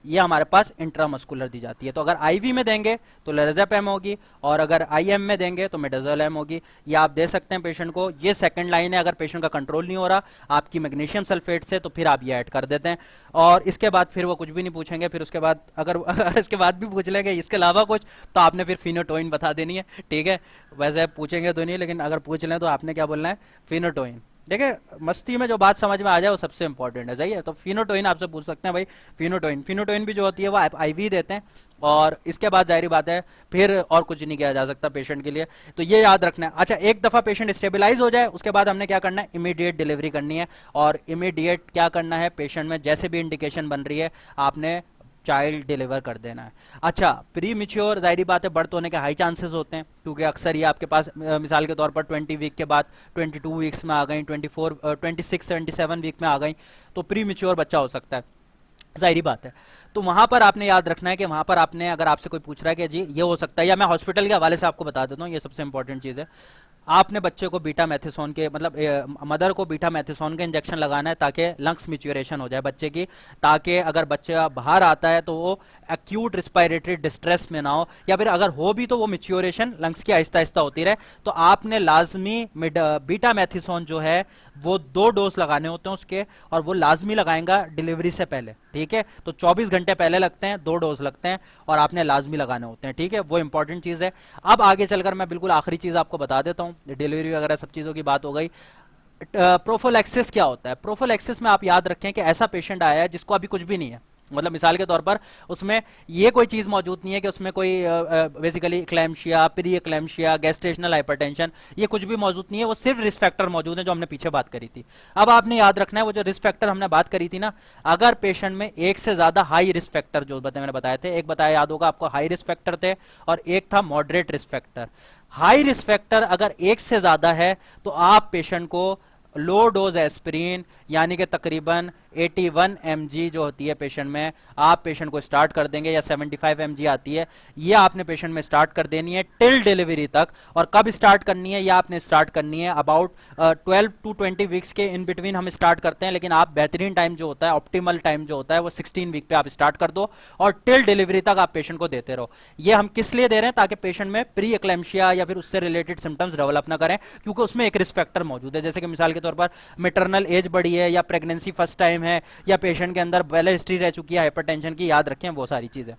ये हमारे पास इंट्रामस्कुलर दी जाती है। तो अगर IV में देंगे तो लोरेज़ापैम होगी, और अगर IM में देंगे तो मिडाज़ोलैम होगी। ये आप दे सकते हैं पेशेंट को, ये सेकंड लाइन है, अगर पेशेंट का कंट्रोल नहीं हो रहा आपकी मैग्नीशियम सल्फेट से, तो फिर आप ये ऐड कर देते हैं। और इसके बाद फिर वो कुछ भी नहीं पूछेंगे, फिर उसके बाद अगर इसके बाद भी पूछ लेंगे इसके अलावा कुछ, तो आपने फिर फिनोटोइन बता देनी है, ठीक है। वैसे पूछेंगे तो नहीं, लेकिन अगर पूछ लें तो आपने क्या बोलना है, फिनोटोइन। देखिए मस्ती में जो बात समझ में आ जाए वो सबसे इंपॉर्टेंट है, सही है। तो फिनोटोइन आपसे पूछ सकते हैं भाई, फिनोटोइन भी जो होती है वो आप IV देते हैं, और इसके बाद जाहिर बात है फिर और कुछ नहीं किया जा सकता पेशेंट के लिए, तो ये याद रखना है। अच्छा, एक दफा पेशेंट स्टेबलाइज हो जाए उसके बाद हमने क्या करना है, इमीडिएट डिलीवरी करनी है। और इमीडिएट क्या करना है, पेशेंट में जैसे भी इंडिकेशन बन रही है आपने चाइल्ड डिलीवर कर देना है। अच्छा, प्री मिच्योर जाहिर बात है बर्थ होने के हाई चांसेस होते हैं, क्योंकि अक्सर ये आपके पास मिसाल के तौर पर 20 वीक के बाद 22 वीक्स में आ गई, 26 77 वीक में आ गई, तो प्री मिच्योर बच्चा हो सकता है, जाहिर बात है। तो वहां पर आपने याद रखना है कि वहां पर आपने, अगर आपसे कोई पूछ रहा है कि जी ये हो सकता है, या मैं हॉस्पिटल के हवाले से आपको बता देता हूँ, ये सबसे इंपॉर्टेंट चीज़ है, आपने बच्चे को बीटा मैथिसोन के मतलब मदर को बीटा मैथिसोन के इंजेक्शन लगाना है ताकि लंग्स मिच्योरेशन हो जाए बच्चे की, ताकि अगर बच्चा बाहर आता है तो वो एक्यूट रिस्पायरेटरी डिस्ट्रेस में ना हो, या फिर अगर हो भी तो वो मिच्योरेशन लंग्स की आहिस्ता आहिस्ता होती रहे। तो आपने लाजमी बीटा मैथिसोन जो है वो 2 डोज लगाने होते हैं उसके, और वो लाजमी लगाएंगा डिलीवरी से पहले, ठीक है। तो 24 घंटे पहले लगते हैं, 2 डोज लगते हैं, और आपने लाजमी लगाने होते हैं, ठीक है, वो इंपॉर्टेंट चीज़ है। अब आगे चलकर मैं बिल्कुल आखिरी चीज़ आपको बता देता हूँ, डिलीवरी वगैरह सब चीज़ों की बात हो गई। प्रोफिलैक्सिस क्या होता है, प्रोफिलैक्सिस में आप याद रखें कि ऐसा पेशेंट आया है जिसको अभी कुछ भी नहीं है, मतलब मिसाल के तौर पर उसमें ये कोई चीज़ मौजूद नहीं है कि उसमें कोई बेसिकली इक्लैम्शिया, प्री इक्लैम्शिया, गैस्ट्रेशनल हाइपरटेंशन, ये कुछ भी मौजूद नहीं है, वो सिर्फ रिस्क फैक्टर मौजूद है जो हमने पीछे बात करी थी। अब आपने याद रखना है वो जो रिस्क फैक्टर हमने बात करी थी ना, अगर पेशेंट में एक से ज़्यादा हाई रिस्क फैक्टर जो मैंने बताए थे, एक बताया याद होगा आपको हाई रिस्क फैक्टर थे, और एक था moderate risk factor. High risk factor अगर एक से ज़्यादा है तो आप पेशेंट को लो डोज एस्पिरिन यानी कि तकरीबन 81 mg जो होती है पेशेंट में, आप पेशेंट को स्टार्ट कर देंगे, या 75 mg आती है, ये आपने पेशेंट में स्टार्ट कर देनी है टिल डिलीवरी तक। और कब स्टार्ट करनी है, ये आपने स्टार्ट करनी है अबाउट 12 टू 20 वीक्स के इन बिटवीन हम स्टार्ट करते हैं, लेकिन आप बेहतरीन टाइम जो होता है, ऑप्टिमल टाइम जो होता है, वो 16 वीक पे आप स्टार्ट कर दो और टिल डिलीवरी तक आप पेशेंट को देते रहो। ये हम किस लिए दे रहे हैं, ताकि पेशेंट में प्री एक्लेम्शिया या फिर उससे रिलेटेड सिम्टम्स डेवलप ना करें, क्योंकि उसमें एक रिस्क फैक्टर मौजूद है। जैसे कि मिसाल के तौर पर मेटरनल एज बड़ी है, या प्रेगनेंसी फर्स्ट टाइम है, या पेशेंट के अंदर पहले हिस्ट्री रह चुकी है हाइपरटेंशन की, याद रखें वो सारी चीजें,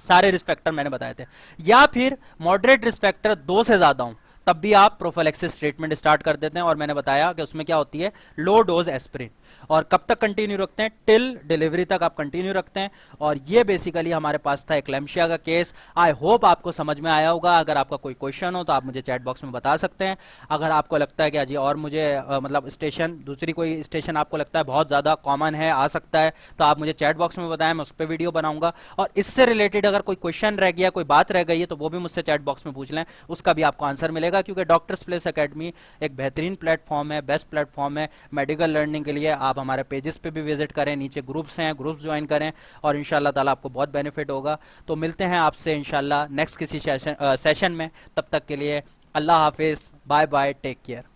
सारे रिस्क फैक्टर मैंने बताए थे। या फिर मॉडरेट रिस्क फैक्टर 2 से ज्यादा हूं, तब भी आप प्रोफिलैक्सिस ट्रीटमेंट स्टार्ट कर देते हैं। और मैंने बताया कि उसमें क्या होती है, लो डोज एस्पिरिन। और कब तक कंटिन्यू रखते हैं, टिल डिलीवरी तक आप कंटिन्यू रखते हैं। और ये बेसिकली हमारे पास था एक्लेम्शिया का केस। आई होप आपको समझ में आया होगा। अगर आपका कोई क्वेश्चन हो तो आप मुझे चैट बॉक्स में बता सकते हैं। अगर आपको लगता है कि अजी और मुझे मतलब स्टेशन, दूसरी कोई स्टेशन आपको लगता है बहुत ज़्यादा कॉमन है, आ सकता है, तो आप मुझे चैट बॉक्स में बताएं, मैं उस पर वीडियो बनाऊंगा। और इससे रिलेटेड अगर कोई क्वेश्चन रह गया, कोई बात रह गई है, तो वो भी मुझसे चैट बॉक्स में पूछ लें, उसका भी आपको आंसर मिलेगा। क्योंकि डॉक्टर्स प्लेस एकेडमी एक बेहतरीन प्लेटफॉर्म है, बेस्ट प्लेटफॉर्म है मेडिकल लर्निंग के लिए। आप हमारे पेजेस पे भी विजिट करें, नीचे ग्रुप्स हैं, ग्रुप्स ज्वाइन करें, और इंशाल्लाह ताला आपको बहुत बेनिफिट होगा। तो मिलते हैं आपसे इंशाल्लाह नेक्स्ट किसी सेशन में। तब तक के लिए अल्लाह हाफिज़, बाय बाय, टेक केयर।